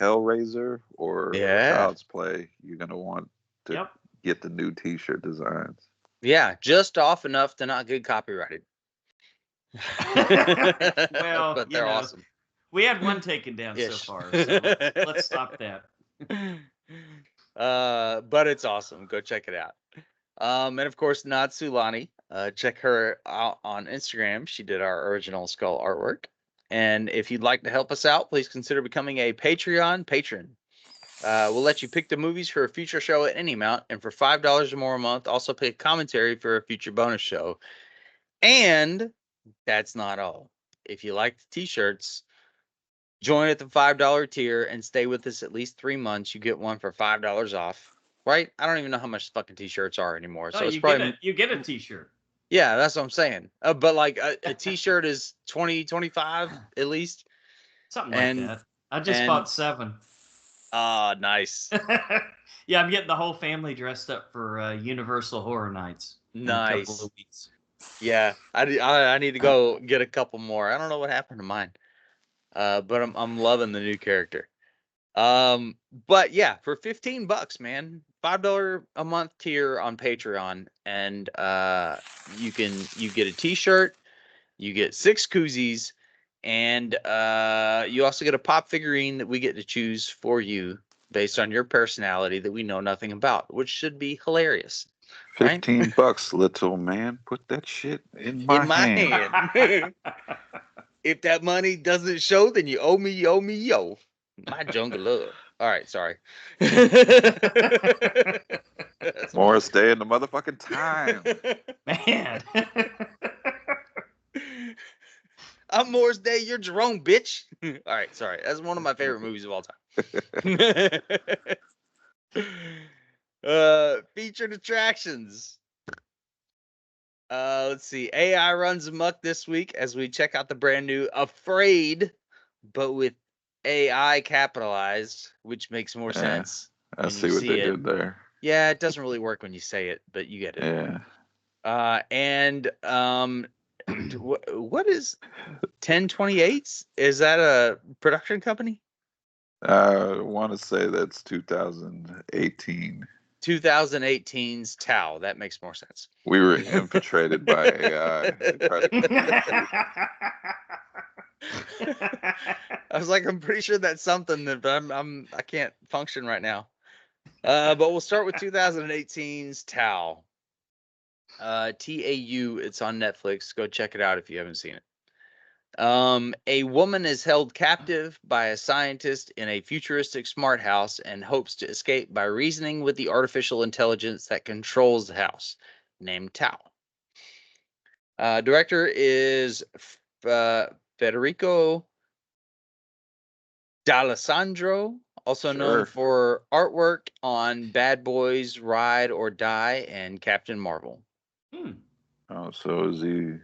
Hellraiser or Child's Play, you're gonna want to get the new T-shirt designs. Yeah, just off enough to not get copyrighted. Well, but they're awesome. We had one taken down so far, so let's stop that. But it's awesome. Go check it out. And of course, Natsulani. Check her out on Instagram. She did our original skull artwork. And if you'd like to help us out, please consider becoming a Patreon patron. We'll let you pick the movies for a future show at any amount, and for $5 or more a month, also pick commentary for a future bonus show. And that's not all. If you like the t-shirts, join at the $5 tier and stay with us at least 3 months. You get one for $5 off. Right? I don't even know how much fucking t-shirts are anymore. So it's probably you get a t-shirt. Yeah, that's what I'm saying. But like a t-shirt is 20, 25 at least. Something like that. I just bought 7. Ah, nice. Yeah, I'm getting the whole family dressed up for Universal Horror Nights. Nice. In a couple of weeks. Yeah, I need to go get a couple more. I don't know what happened to mine. But I'm loving the new character. But yeah, for $15, man, $5 a month tier on Patreon, and you get a t-shirt, you get 6 koozies, and you also get a pop figurine that we get to choose for you based on your personality that we know nothing about, which should be hilarious. $15, little man. Put that shit in my hand. If that money doesn't show, then you owe me, yo. My jungle love. All right, sorry. Morris Day in the motherfucking time. Man. I'm Morris Day, you're Jerome, bitch. All right, sorry. That's one of my favorite movies of all time. Featured attractions. Let's see. AI runs amok this week as we check out the brand new AfrAId, but with AI capitalized, which makes more sense. I see what they did there. Yeah, it doesn't really work when you say it, but you get it. Yeah. And what is 1028? Is that a production company? I want to say that's 2018. 2018's Tau. That makes more sense. We were infiltrated by AI. I was like, I'm pretty sure that's something that, but I can't function right now. But we'll start with 2018's Tau. TAU. It's on Netflix. Go check it out if you haven't seen it. A woman is held captive by a scientist in a futuristic smart house and hopes to escape by reasoning with the artificial intelligence that controls the house, named Tau. Director is Federico D'Alessandro, also known for artwork on Bad Boys, Ride or Die, and Captain Marvel. Oh, so is he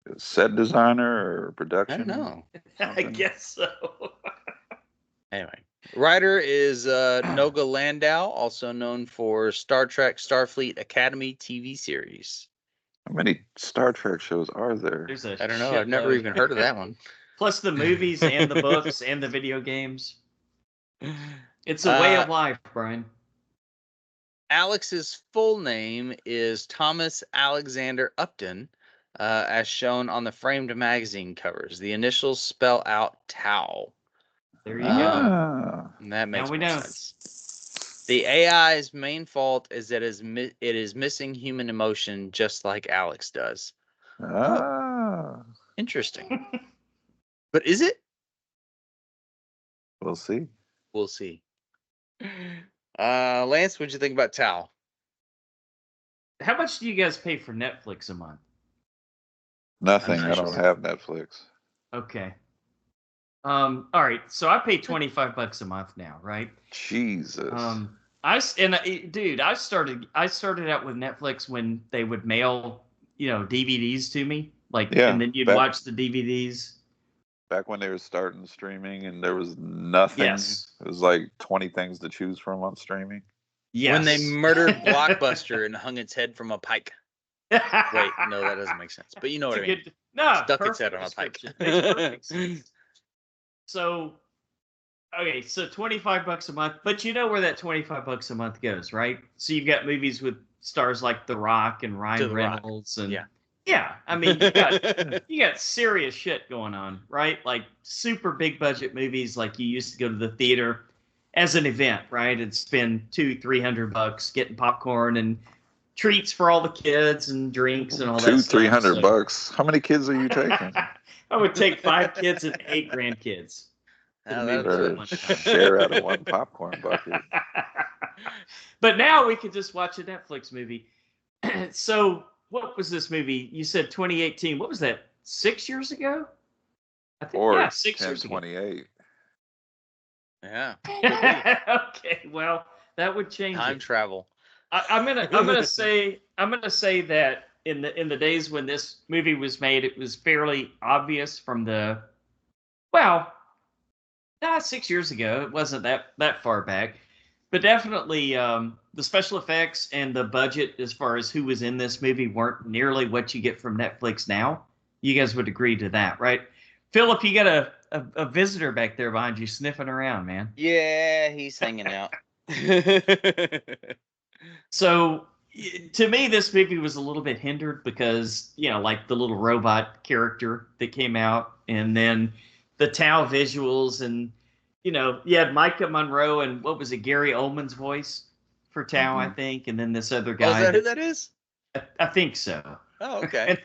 a set designer or production? I don't know. I guess so. Anyway, Writer is Noga Landau, also known for Star Trek Starfleet Academy TV series. How many Star Trek shows are there? There's a I don't know. I've never shitload. even heard of that one. Plus the movies and the books and the video games. It's a way of life, Brian. Alex's full name is Thomas Alexander Upton, as shown on the framed magazine covers. The initials spell out Tau. There you go. And that makes Now we more know. sense. The AI's main fault is that it is missing human emotion, just like Alex does. Interesting. But is it? We'll see. We'll see. Lance, what'd you think about Tau? How much do you guys pay for Netflix a month? Nothing. I don't have Netflix. Okay. All right. So I pay $25 a month now, right? Jesus. Dude, I started out with Netflix when they would mail, DVDs to me, and then you'd watch the DVDs. Back when they were starting streaming and there was nothing. Yes. It was like 20 things to choose from on streaming. Yes. When they murdered Blockbuster and hung its head from a pike. Wait, no, that doesn't make sense. But you know what I mean. Stuck its head on a pike. Makes perfect sense. So, okay, so $25 a month, but you know where that $25 a month goes, right? So you've got movies with stars like The Rock and Ryan Reynolds, and yeah, I mean you got serious shit going on, right? Like super big budget movies, like you used to go to the theater as an event, right? And spend $200-300 getting popcorn and treats for all the kids and drinks and all that stuff. $200-300. How many kids are you taking? I would take 5 kids and 8 grandkids. Share out of one popcorn bucket. But now we could just watch a Netflix movie. So, what was this movie? You said 2018. What was that? 6 years ago? I think 6 years ago. 28. Yeah. Okay, well, that would change time travel. I'm gonna say that in the days when this movie was made, it was fairly obvious from 6 years ago. It wasn't that far back, but definitely the special effects and the budget as far as who was in this movie weren't nearly what you get from Netflix now. You guys would agree to that, right? Philip, you got a visitor back there behind you sniffing around, man. Yeah, he's hanging out. So, to me, this movie was a little bit hindered because, like the little robot character that came out, and then the Tau visuals, and, you had Micah Monroe and what was it, Gary Oldman's voice for Tau, I think, and then this other guy. Oh, is that who that is? I think so. Oh, okay.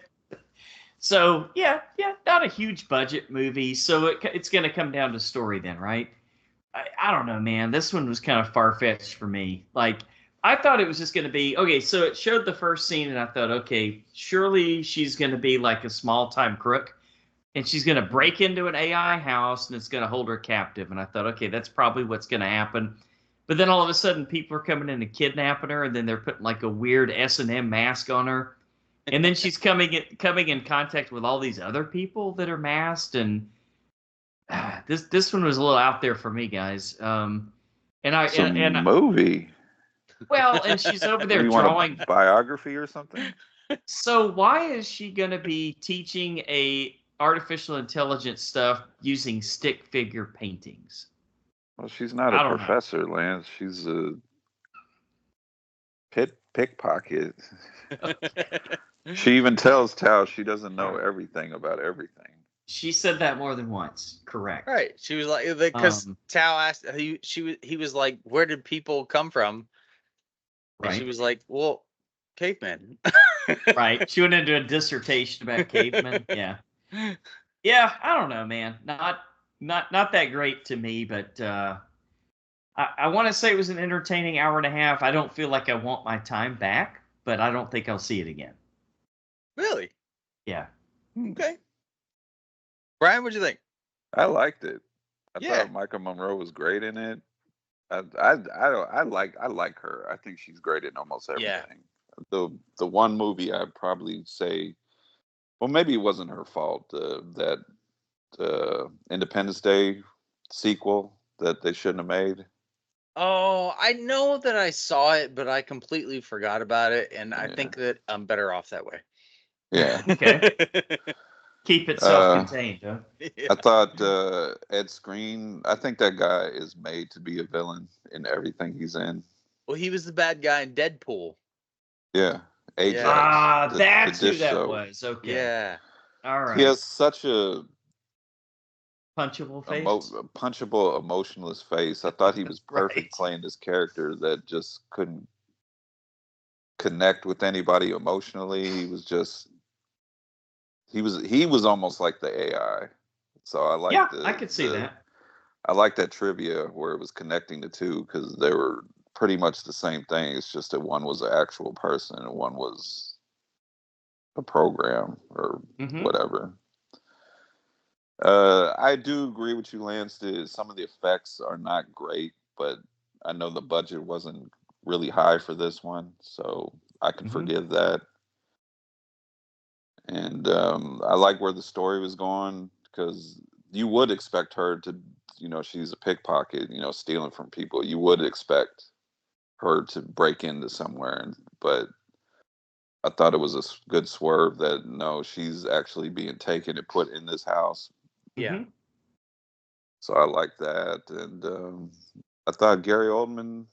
So, yeah, not a huge budget movie, so it's going to come down to story then, right? I don't know, man. This one was kind of far-fetched for me. Like, I thought it was just going to be, okay, so it showed the first scene, and I thought, okay, surely she's going to be like a small-time crook, and she's going to break into an AI house, and it's going to hold her captive. And I thought, okay, that's probably what's going to happen. But then all of a sudden, people are coming in and kidnapping her, and then they're putting like a weird S&M mask on her. And then she's coming in contact with all these other people that are masked, and this one was a little out there for me, guys. Movie. Well, and she's over there drawing a biography or something. So why is she going to be teaching a artificial intelligence stuff using stick figure paintings? Well, she's not a professor, Lance. She's a pickpocket. Okay. She even tells Tao she doesn't know everything about everything. She said that more than once. Correct. Right. She was like, because Tao asked, he was like, where did people come from? And she was like, well, cavemen. Right. She went into a dissertation about cavemen. Yeah. Yeah. I don't know, man. Not that great to me, but I want to say it was an entertaining hour and a half. I don't feel like I want my time back, but I don't think I'll see it again. Really? Yeah. Okay. Brian, what'd you think? I liked it. I thought Micah Monroe was great in it. I like her. I think she's great in almost everything. Yeah. The one movie I'd probably say, well, maybe it wasn't her fault. That Independence Day sequel. that they shouldn't have made? Oh, I know that I saw it, but I completely forgot about it, and I think that I'm better off that way. Yeah. Okay. Keep it self-contained, huh? I thought Ed Screen. I think that guy is made to be a villain in everything he's in. Well, he was the bad guy in Deadpool. Yeah, Ajax. Ah, the that's who dish that soap. was. Okay. Yeah. All right. He has such a Punchable face. punchable, emotionless face. I thought he was perfect Right. playing this character that just couldn't connect with anybody emotionally. He was almost like the AI. So I like Yeah, I could see that. I like that trivia where it was connecting the two because they were pretty much the same thing. It's just that one was an actual person and one was a program or whatever. I do agree with you, Lance. Some of the effects are not great, but I know the budget wasn't really high for this one, so I can forgive that. And I like where the story was going because you would expect her to, she's a pickpocket, stealing from people. You would expect her to break into somewhere, but I thought it was a good swerve that no, she's actually being taken and put in this house. Yeah. So I like that, and I thought Gary Oldman,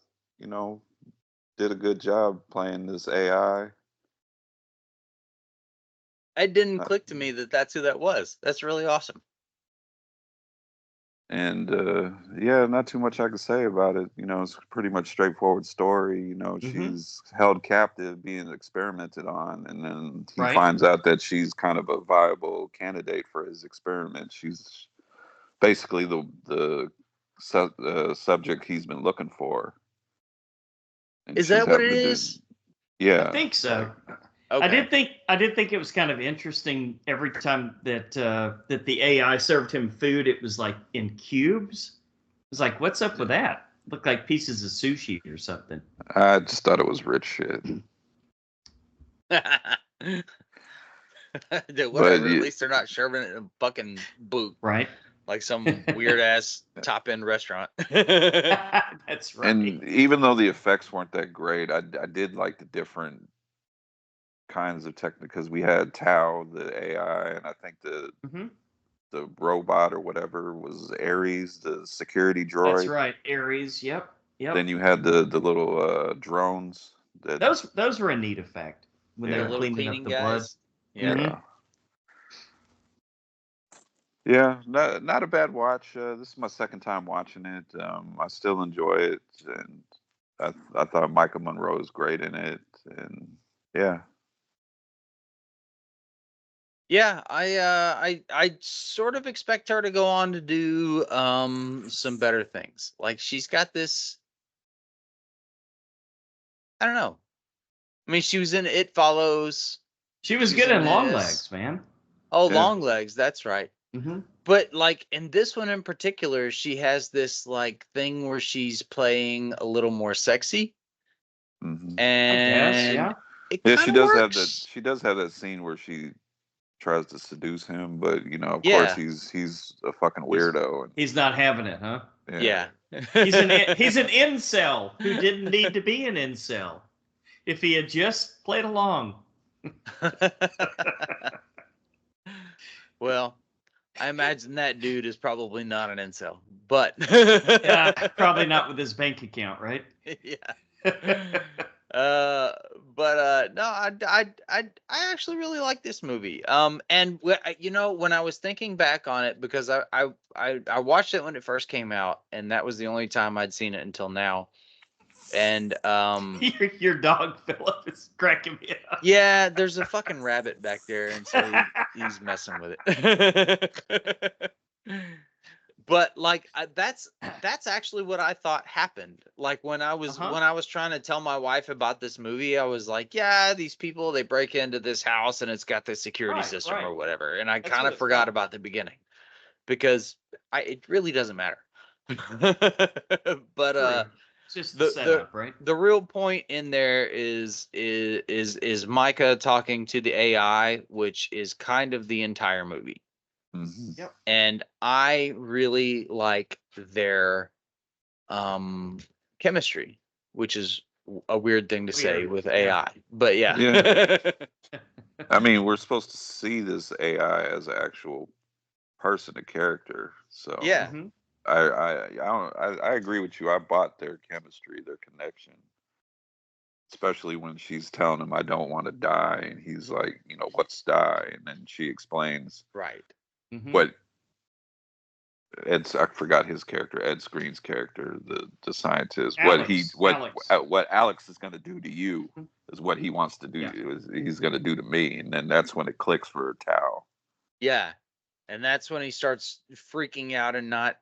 did a good job playing this AI. It didn't click to me that that's who that was. That's really awesome. And yeah, not too much I can say about it. It's pretty much straightforward story. She's held captive, being experimented on, and then he finds out that she's kind of a viable candidate for his experiment. She's basically the subject he's been looking for. And is that what it is? Yeah, I think so. Okay. I did think it was kind of interesting every time that that the AI served him food, it was like in cubes. It was like, what's up with that? Looked like pieces of sushi or something. I just thought it was rich shit. Whatever. At least they're not serving it in a fucking boot. Right. Like some weird ass top end restaurant. That's right. And even though the effects weren't that great, I did like the different kinds of technique because we had Tao, the AI, and I think the robot or whatever was Ares, the security droid. That's right, Ares. Yep. Then you had the little drones. Those were a neat effect when they were cleaning up the guys. blood. Yeah. Yeah, not a bad watch. This is my second time watching it. I still enjoy it, and I thought Michael Monroe was great in it, and yeah. Yeah, I sort of expect her to go on to do some better things. Like she's got this, I don't know. I mean, she was in It Follows. She was good in Long Legs, man. Oh, yeah. Long Legs, that's right. Mm-hmm. But like in this one in particular, she has this like thing where she's playing a little more sexy. Mm-hmm. And I guess, she does have that. She does have that scene where she tries to seduce him, but of course he's a fucking weirdo. He's not having it, huh? Yeah. he's an incel who didn't need to be an incel if he had just played along. Well, I imagine that dude is probably not an incel, but yeah, probably not with his bank account, right? Yeah. But no, I actually really like this movie. And when I was thinking back on it, because I watched it when it first came out, and that was the only time I'd seen it until now. And your dog Philip is cracking me up. Yeah, there's a fucking rabbit back there, and so he's messing with it. But like that's actually what I thought happened. Like when I was trying to tell my wife about this movie, I was like, yeah, these people, they break into this house and it's got the security system or whatever. And I kind of forgot about the beginning because it really doesn't matter. But it's just the setup, right? The real point in there is Micah talking to the AI, which is kind of the entire movie. Mhm. Yep. And I really like their chemistry, which is a weird thing to say Weird. with Yeah. AI. But yeah. Yeah. I mean, we're supposed to see this AI as an actual person, a character. So Yeah. Mhm. I agree with you. I bought their chemistry, their connection, especially when she's telling him, "I don't want to die," and he's like, "What's die?" And then she explains Right. Mhm. what I forgot his character, Ed Screen's character, the scientist. Alex. Alex. What Alex is going to do to you Mhm. is what he wants to do. Yeah. He's going to do to me, and then that's when it clicks for Tao. Yeah. And that's when he starts freaking out and not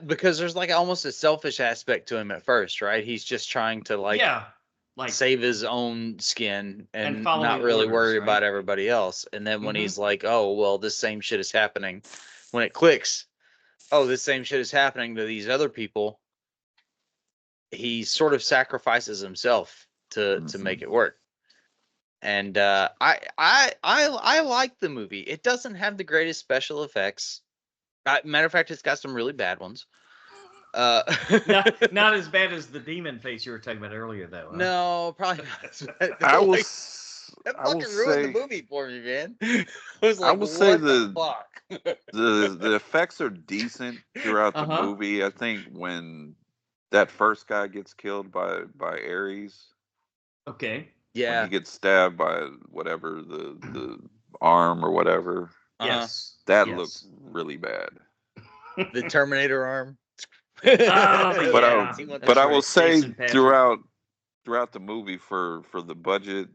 because there's like almost a selfish aspect to him at first, right? He's just trying to like Yeah. Like save his own skin and and not following really orders, worry right? about everybody else. And then when Mhm. he's like, "Oh, well, this same shit is happening," when it clicks, "Oh, this same shit is happening to these other people," he sort of sacrifices himself to Hmm. make it work. And I like the movie. It doesn't have the greatest special effects. Matter of fact, it's got some really bad ones. Uh, Not as bad as the demon face you were talking about earlier, though. Huh? no, probably not. as bad. I will. Like, that I will fucking ruined the say. movie for me, man. I was I like, will say what the the fuck? the effects are decent throughout the Uh-huh. movie. I think when that first guy gets killed by Ares, Okay. when he Yeah. gets stabbed by whatever the arm or whatever, Uh-huh. Yes. that looked Yes. really bad. The Terminator arm. Oh But Like I yeah, T-1000. but that's I will right. say Jason Patrick. throughout the movie for the budget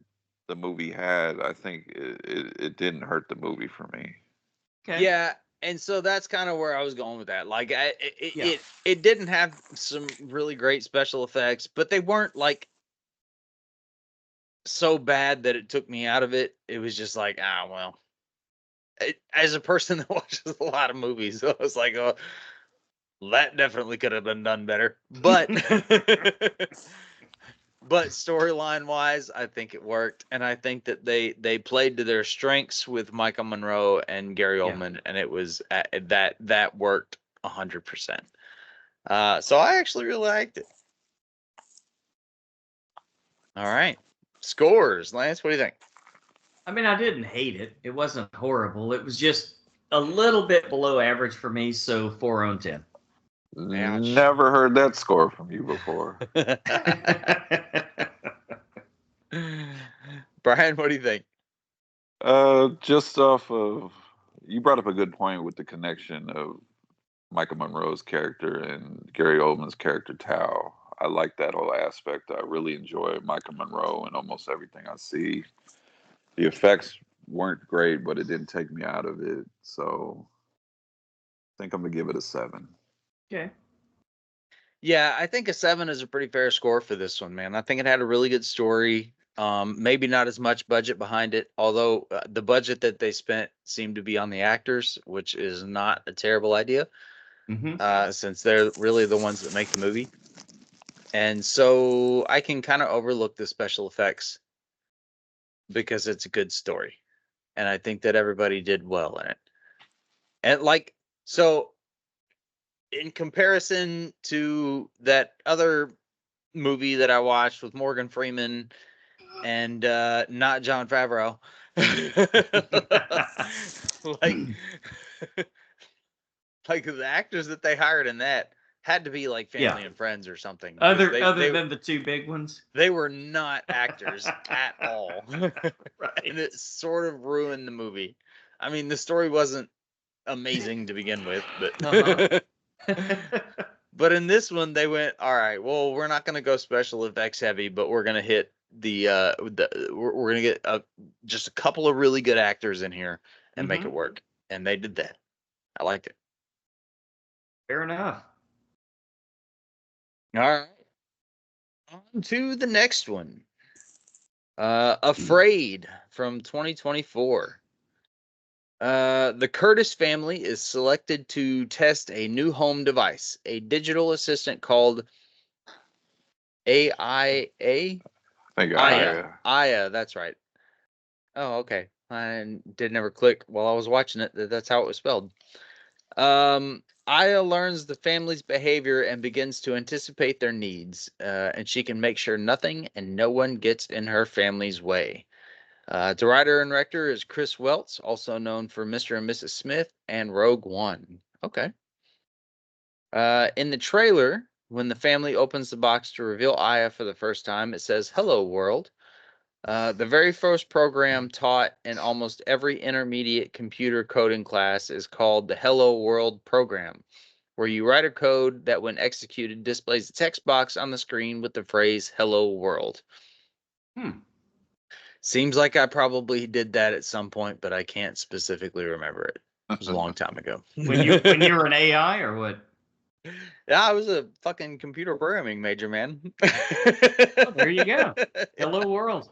the movie had, I think it didn't hurt the movie for me. Okay. Yeah, and so that's kind of where I was going with that. Like, Yeah. it didn't have some really great special effects, but they weren't like so bad that it took me out of it. It was just like, well. As a person that watches a lot of movies, I was like, oh, that definitely could have been done better. But but storyline wise, I think it worked, and I think that they played to their strengths with Micah Monroe and Gary Yeah. Oldman, and it was that worked 100%. So I actually really liked it. All right, scores, Lance. What do you think? I mean, I didn't hate it. It wasn't horrible. It was just a little bit below average for me. So 4 on 10. Ouch. Never heard that score from you before. Brian, what do you think? Just off of, you brought up a good point with the connection of Michael Monroe's character and Gary Oldman's character Tao. I like that whole aspect. I really enjoy Michael Monroe and almost everything I see. The effects weren't great, but it didn't take me out of it. So I think I'm gonna give it a 7. Okay. Yeah, I think a 7 is a pretty fair score for this one, man. I think it had a really good story. Maybe not as much budget behind it, although the budget that they spent seemed to be on the actors, which is not a terrible idea, Mm-hmm. since they're really the ones that make the movie. And so I can kind of overlook the special effects because it's a good story, and I think that everybody did well in it. And like, so in comparison to that other movie that I watched with Morgan Freeman and not John Favreau. like like the actors that they hired in that had to be like Yeah. family and friends or something because Other than the two big ones. they were not actors at all. Right. And it sort of ruined the movie. I mean, the story wasn't amazing to begin with, but but in this one they went, all right, well, we're not going to go special effects heavy, but we're going to hit we're going to get just a couple of really good actors in here and make it work. And they did that. I liked it. Fair enough. All right. On to the next one. AfrAID from 2024. The Curtis family is selected to test a new home device, a digital assistant called AIA. I think Aya. Aya, that's right. Oh, okay. and did never click while I was watching it that that's how it was spelled. Aya learns the family's behavior and begins to anticipate their needs, and she can make sure nothing and no one gets in her family's way. The writer and director is Chris Welts, also known for Mr. and Mrs. Smith and Rogue One. Okay. In the trailer, when the family opens the box to reveal Aya for the first time, it says, "Hello, world." The very first program taught in almost every intermediate computer coding class is called the Hello World program, where you write a code that, when executed, displays a text box on the screen with the phrase "Hello World." Seems like I probably did that at some point, but I can't specifically remember it. It was a long time ago. When you were an AI or what? Yeah, I was a fucking computer programming major, man. Oh, there you go. Hello world.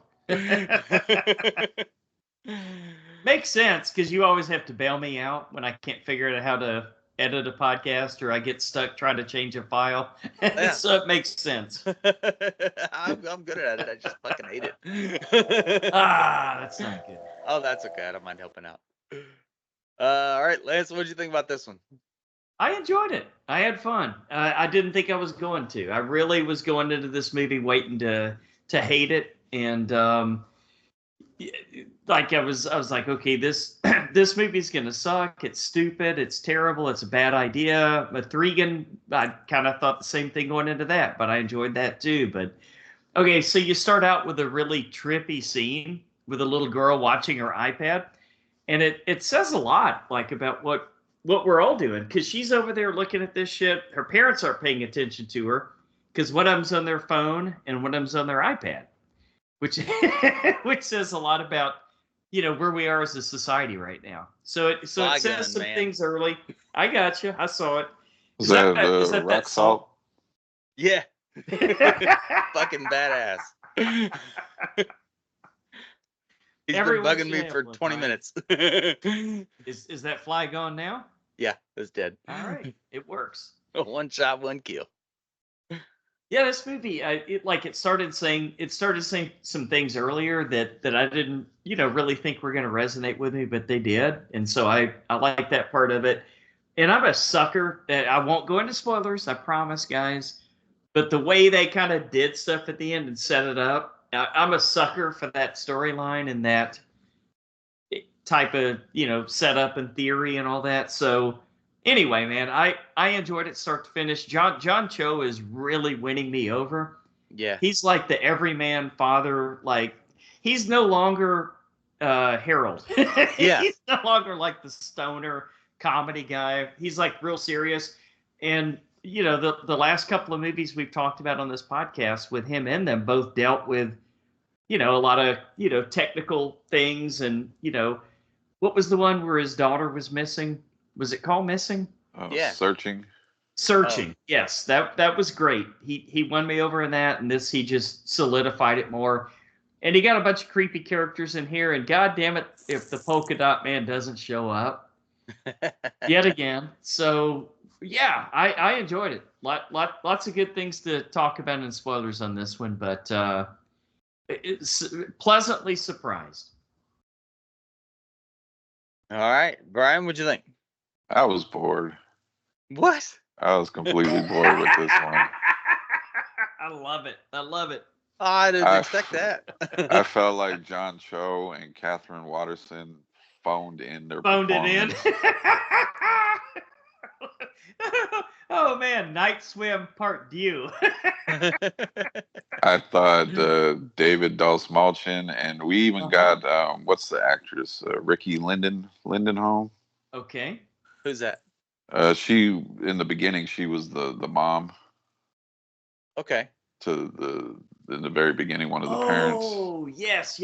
Makes sense, because you always have to bail me out when I can't figure out how to edit a podcast, or I get stuck trying to change a file. Yeah. So it makes sense. I'm good at it. I just fucking hate it. That's not good. Oh, that's okay. I don't mind helping out. All right, Lance, what did you think about this one? I enjoyed it. I had fun. I didn't think I was going to. I really was going into this movie waiting to hate it, and like I was like, okay, this this movie's gonna suck. It's stupid. It's terrible. It's a bad idea. Mathregan, I kind of thought the same thing going into that, but I enjoyed that too. But okay, so you start out with a really trippy scene with a little girl watching her iPad, and it says a lot, like, about what we're all doing, because she's over there looking at this shit. Her parents aren't paying attention to her because one of them's on their phone and one of them's on their iPad, which which says a lot about where we are as a society right now. So it says some things early. I got you. I saw it. Is that rock salt? Yeah. Fucking badass. He's been bugging me for 20 minutes. Is that fly gone now? Yeah, it's dead. All right, it works. One shot, one kill. Yeah, this movie, it started saying some things earlier that I didn't, really think were going to resonate with me, but they did, and so I like that part of it. And I'm a sucker. I won't go into spoilers, I promise, guys. But the way they kind of did stuff at the end and set it up, I'm a sucker for that storyline and that type of setup and theory and all that. So anyway, man, I enjoyed it start to finish. John Cho is really winning me over. Yeah, he's like the everyman father. Like, he's no longer Harold. Yeah, he's no longer like the stoner comedy guy. He's like real serious. And the last couple of movies we've talked about on this podcast with him in them both dealt with a lot of technical things. And what was the one where his daughter was missing? Was it called Missing? Yeah. Searching. Yes, that was great. He won me over in that, and this, he just solidified it more. And he got a bunch of creepy characters in here, and god damn it if the polka dot man doesn't show up yet again. So yeah, I enjoyed it. Lots of good things to talk about in spoilers on this one, but it's pleasantly surprised. All right, Brian, what'd you think? I was bored. What? I was completely bored with this one. I love it. Oh, I didn't expect that. I felt like John Cho and Catherine Waterston phoned in their phoned performance. It in. Oh man, Night Swim Part Due. I thought David Dastmalchian, and we even got what's the actress, Ricky Lindenholm. Okay. Who's that? She, in the beginning, she was the mom. Okay. In the very beginning, one of the parents. Oh yes.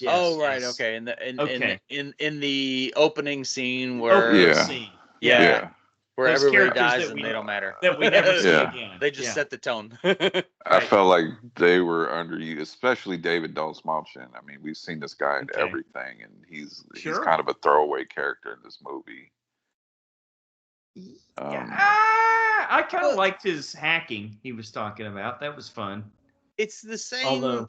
Oh right, yes. okay. In the opening scene Yeah. Where those everybody dies and they don't matter. That we never see again. They just set the tone. I felt like they were underused, especially David Dastmalchian. I mean, we've seen this guy in everything, and he's kind of a throwaway character in this movie. I kind of liked his hacking he was talking about. That was fun. It's the same. Although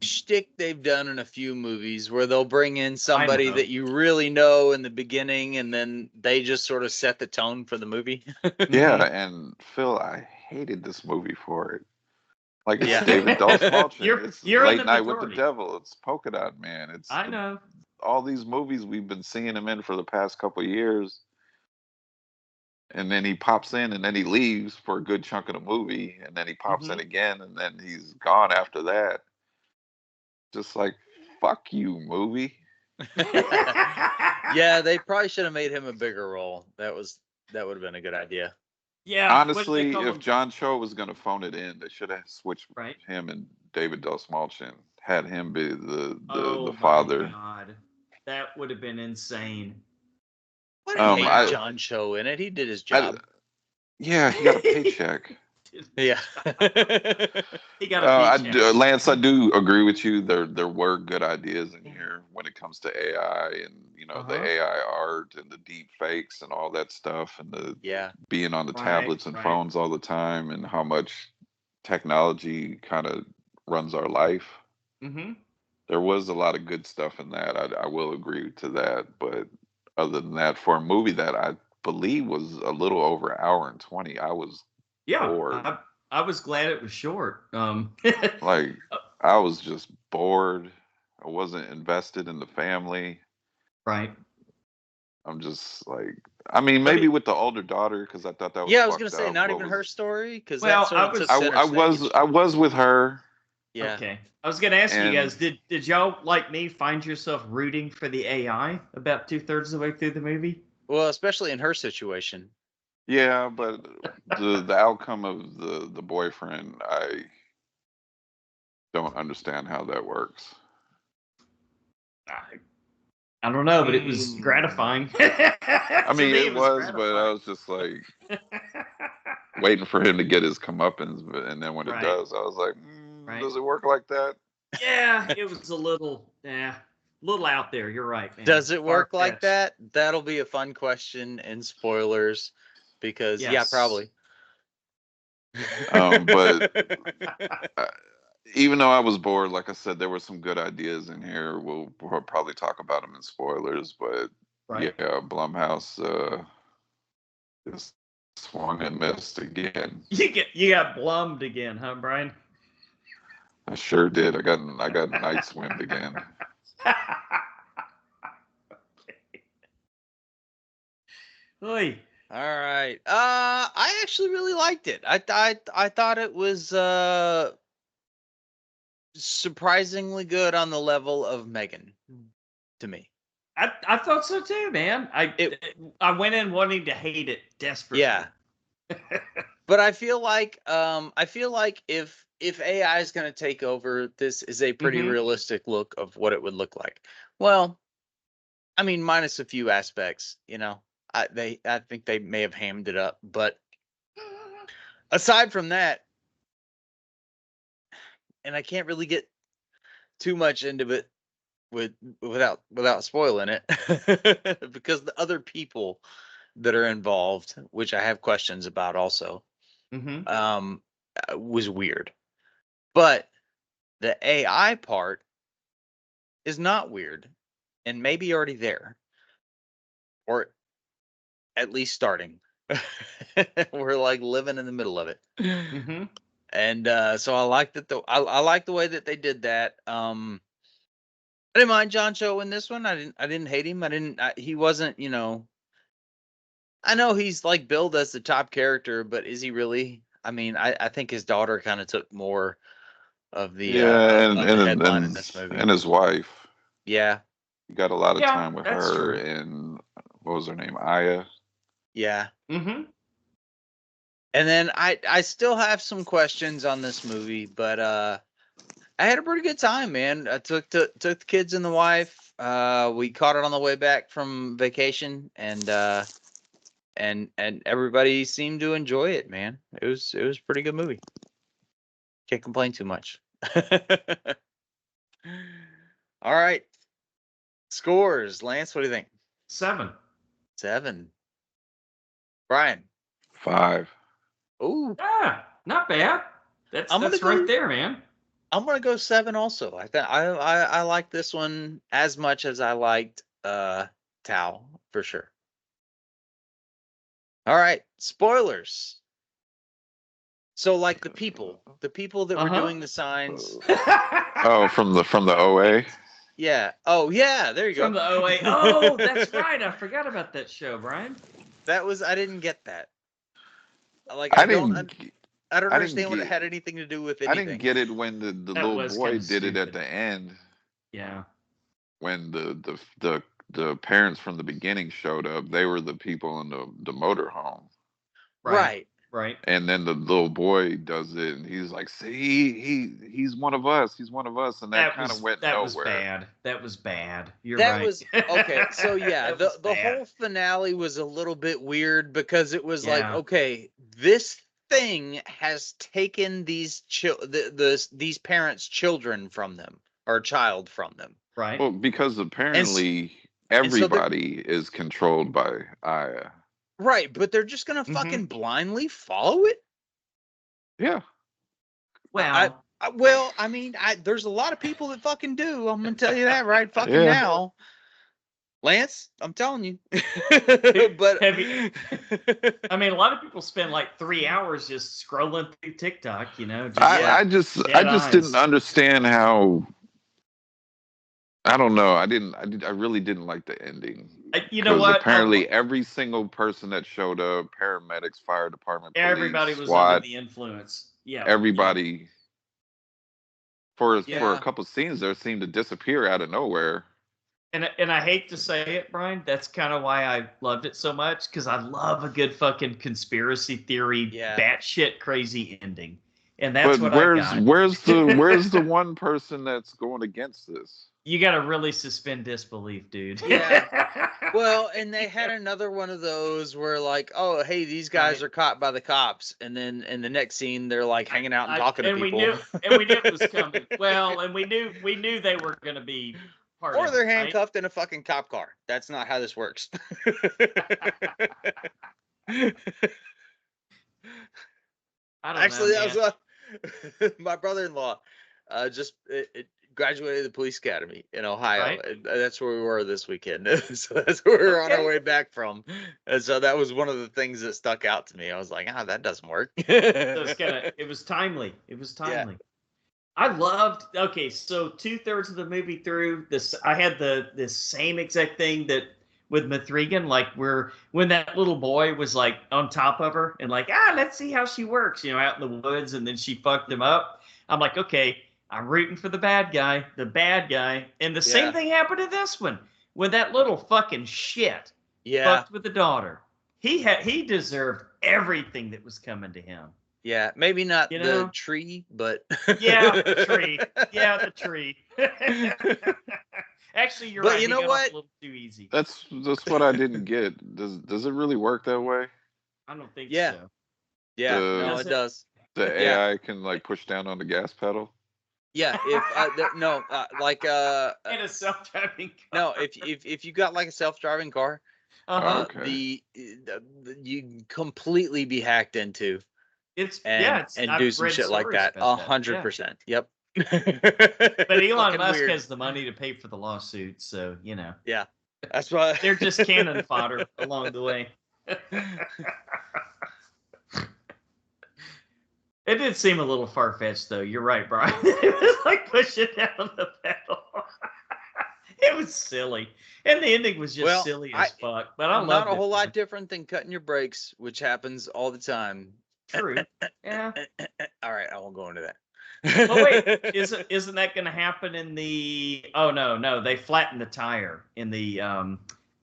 shtick they've done in a few movies where they'll bring in somebody that you really know in the beginning, and then they just sort of set the tone for the movie. Yeah, and Phil, I hated this movie for it. Like, it's Yeah. David Dastmalchian. It's You're in Late the Night with the majority. Devil. It's Polka Dot Man. It's I know. all these movies we've been seeing him in for the past couple of years. And then he pops in and then he leaves for a good chunk of the movie. And then he pops in again and then he's gone after that. Just like, fuck you, movie. Yeah, they probably should have made him a bigger role. That would have been a good idea. Yeah. What do they Honestly, call if him? John Cho was going to phone it in, they should have switched Right. him and David Dastmalchian. Had him be the Oh my father. God, that would have been insane. I didn't hate I, John Cho in it. He did his I, job. yeah, he got a paycheck. Yeah. He got a paycheck. Lance, I do agree with you. There were good ideas in here when it comes to AI and the AI art and the deep fakes and all that stuff and the being on the tablets and phones all the time and how much technology kind of runs our life. Mm-hmm. There was a lot of good stuff in that. I will agree to that. But other than that, for a movie that I believe was a little over an hour and 20, I was bored. I was glad it was short. Like, I was just bored. I wasn't invested in the family. Right. I'm just like, I mean, maybe with the older daughter, because I thought that was I was gonna fucked say up. not even her story, because I was with her. Yeah. Okay. I was gonna ask you guys, And did y'all like me find yourself rooting for the AI about 2/3 of the way through the movie? Well, especially in her situation. yeah, but the outcome of the boyfriend, I don't understand how that works. I don't know, but it was gratifying. I mean, me, it was, gratifying. but I was just like waiting for him to get his comeuppance, and then when it does, I was like, does it work like that? Yeah, it was a little out there. You're right, man. Does it work like that? That'll be a fun question in spoilers, because probably. But even though I was bored, like I said, there were some good ideas in here. We'll probably talk about them in spoilers, but yeah, Blumhouse just swung and missed again. You got blummed again, huh, Brian? I sure did. I got night swimmed again. Oy. All right. I actually really liked it. I thought it was surprisingly good on the level of Megan, to me. I thought so too, man. I went in wanting to hate it desperately. Yeah. But I feel like if AI is going to take over, this is a pretty realistic look of what it would look like. Well, I mean, minus a few aspects, I think they may have hammed it up, but aside from that, and I can't really get too much into it without spoiling it, because the other people that are involved, which I have questions about also, was weird. But the AI part is not weird, and maybe already there, or at least starting. We're like living in the middle of it. And so I like that. I like the way that they did that. I didn't mind John Cho in this one. I didn't hate him. He wasn't. I know he's like billed as the top character, but is he really? I mean, I think his daughter kind of took more of the of the headline in this movie, and his wife. Yeah, you got a lot of time with her, and what was her name, Aya? Yeah. And then I still have some questions on this movie, but I had a pretty good time, man. I took the kids and the wife. We caught it on the way back from vacation, and everybody seemed to enjoy it, man. It was a pretty good movie. Can't complain too much. All right. Scores, Lance, what do you think? 7. 7. Brian. 5. Ooh. Not bad. That's right there, man. I'm gonna go 7 also. I like this one as much as I liked Tao for sure. All right, spoilers. So like the people that were doing the signs. Oh, from the OA. Yeah. Oh yeah, there you go. From the OA. Oh, that's right. I forgot about that show, Brian. I didn't get that. Like I didn't I don't I didn't understand what it get had anything to do with I didn't anything. get it when the That little was boy kinda did it at stupid. the end. Yeah. When the parents from the beginning showed up, they were the people in the motorhome. Right. Right. And then the little boy does it, and he's like, "See, he's one of us. He's one of us." And that kind of went that was nowhere. bad. That was bad. You're That right. was okay. So yeah, That was the bad. whole finale was a little bit weird because it was like, Yeah. okay, this thing has taken these these parents' children from them or child from them. Right. Well, because And apparently and so they're everybody is controlled by Aya. right, but they're just gonna Mhm. fucking blindly follow it. Yeah. Well, Well, I mean, there's a lot of people that fucking do. I'm gonna tell you that right fucking Yeah. now. Lance, I'm telling you. But have you, I mean, a lot of people spend like 3 hours just scrolling through TikTok, you know, just I like just dead didn't eyes. understand how. I don't know. I really didn't like the ending. You know Because what? apparently every single person that showed up, paramedics, fire department, police, Everybody was SWAT, under the influence. Yeah. everybody for Yeah. a couple scenes there seemed to disappear out of nowhere. And I hate to say it, Brian, that's kind of why I loved it so much, because I love a good fucking conspiracy theory, batshit crazy ending. And that's But what I got. where's the one person that's going against this? You got to really suspend disbelief, dude. Yeah. Well, and they had another one of those where like, oh, hey, these guys are caught by the cops, and then in the next scene they're like hanging out and talking to people. We knew it was coming. Well, and we knew they were going to be part or of they're it, handcuffed in a fucking cop car. That's not how this works. I don't Actually, know, that was what my brother-in-law just graduated the police academy in Ohio. Right. And that's where we were this weekend. So that's where we were on our way back from. And so that was one of the things that stuck out to me. I was like, that doesn't work. So it was timely. It was timely. Yeah. I loved. Okay, so 2/3 of the movie through this, I had this same exact thing that with Mithrigan, like when that little boy was like on top of her and like, let's see how she works, you know, out in the woods, and then she fucked him up. I'm like, okay, I'm rooting for the bad guy. And the same thing happened in this one when that little fucking shit fucked with the daughter. He deserved everything that was coming to him. Yeah, maybe not the tree, but yeah, the tree. Yeah, the tree. Actually, you're right. But you know what? A little too easy. That's what I didn't get. Does it really work that way? I don't think so. Yeah, no, it does. The AI can like push down on the gas pedal. Yeah, if like in a self-driving car. No, if you got like a self-driving car, you completely be hacked into. And do some shit like that. 100%. Yep. But Elon Musk has the money to pay for the lawsuit, so you know. Yeah, that's why they're just cannon fodder along the way. It did seem a little far-fetched, though. You're right, Brian. It was like pushing down the pedal. It was silly, and the ending was just silly as fuck. But I love it. Not a whole lot different than cutting your brakes, which happens all the time. True. Yeah. All right, I won't go into that. Well, wait, isn't that going to happen in the? Oh no, they flattened the tire in the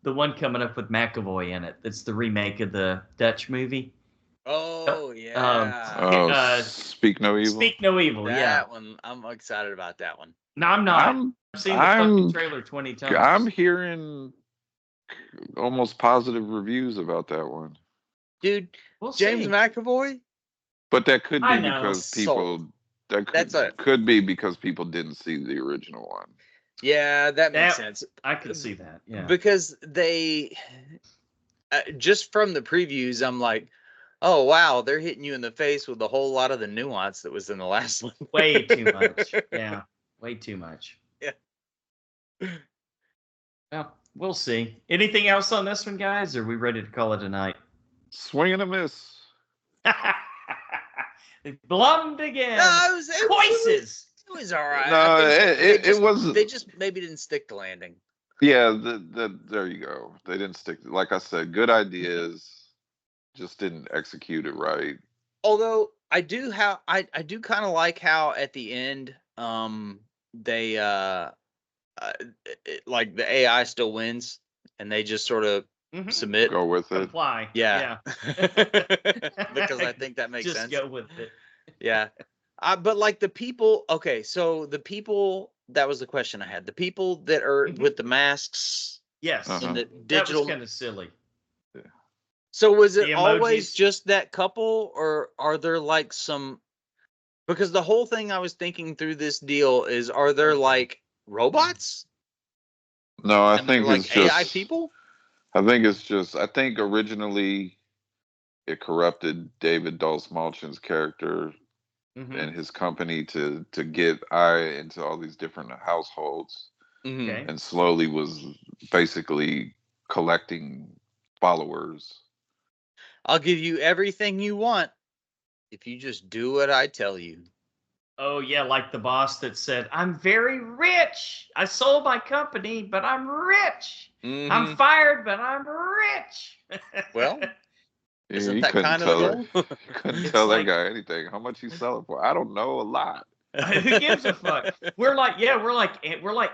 one coming up with McAvoy in it. It's the remake of the Dutch movie. Oh yeah. Speak No Evil. Speak No Evil. That one, I'm excited about that one. No, I'm not. I've seen the fucking trailer 20 times. I'm hearing almost positive reviews about that one. Dude, James McAvoy. But that could be because people. That could be because people didn't see the original one. Yeah, that makes sense. I could see that. Yeah. Because they, just from the previews, I'm like, Oh wow, they're hitting you in the face with a whole lot of the nuance that was in the last one. Way too much. Yeah, way too much. Yeah. Well, we'll see. Anything else on this one, guys? Or are we ready to call it a night? Swing and a miss. They blummed again. No, Voices. It was all right. No, it was. They just maybe didn't stick the landing. Yeah, there you go. They didn't stick. Like I said, good ideas, just didn't execute it right. Although I do kind of like how at the end, they like the AI still wins, and they just sort of submit, go with it. Comply. Yeah. Because I think that makes sense. Just go with it. Yeah. But like the people, okay, so the people, that was the question I had. The people that are with the masks, yes, and the that digital, was kind of silly. So was it The always emojis. just that couple, or are there like some? Because the whole thing I was thinking through this deal is, are there like robots? No, I And think they're it's like AI just people. I think it's just. I think originally it corrupted David Dulce-Malchin's character and his company to get eye into all these different households, Okay. and slowly was basically collecting followers. I'll give you everything you want if you just do what I tell you. Oh yeah, like the boss that said, "I'm very rich. I sold my company, but I'm rich. I'm fired, but I'm rich." Well, Yeah, isn't you that couldn't kind of the tell goal? couldn't It's tell like- that guy anything. How much he sell it for? I don't know, a lot. Who gives a fuck? We're like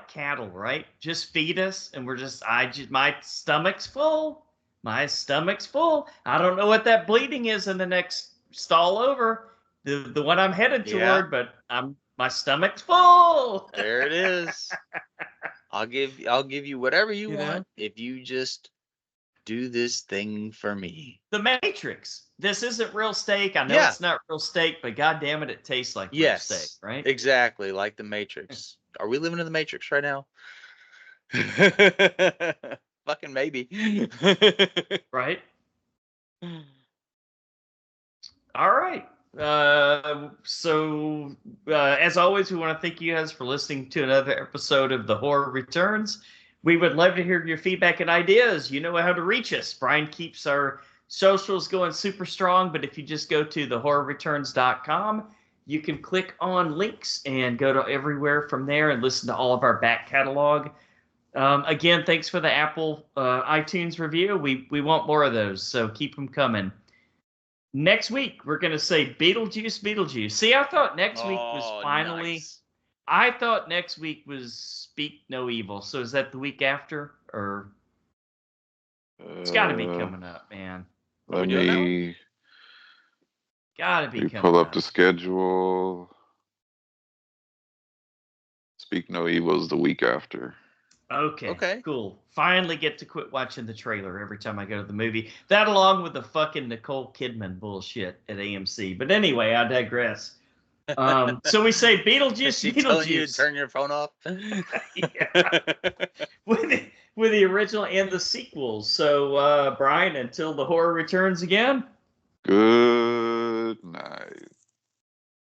cattle, right? Just feed us, and my stomach's full. My stomach's full. I don't know what that bleeding is in the next stall over, the one I'm headed toward, but my stomach's full. There it is. I'll give you whatever you want know? if you just do this thing for me. The Matrix. This isn't real steak. I know Yeah. it's not real steak, but god damn it, it tastes like real steak, right? Exactly, like the Matrix. Are we living in the Matrix right now? Fucking maybe. Right? All right. So as always, we want to thank you guys for listening to another episode of The Horror Returns. We would love to hear your feedback and ideas. You know how to reach us. Brian keeps our socials going super strong, but if you just go to thehorrorreturns.com, you can click on links and go to everywhere from there and listen to all of our back catalog. Again, thanks for the Apple iTunes review. We want more of those, so keep them coming. Next week, we're going to say Beetlejuice. See, I thought next week was finally... Nice. I thought next week was Speak No Evil. So is that the week after? Or... It's got to be coming up, man. Let me Got to be coming pull up up. the schedule. Speak No Evil is the week after. Okay, cool. Finally get to quit watching the trailer every time I go to the movie. That along with the fucking Nicole Kidman bullshit at AMC. But anyway, I digress. So we say Beetlejuice, She telling you to Beetlejuice. turn your phone off? Yeah. with the original and the sequels. So, Brian, until the horror returns again. Good night.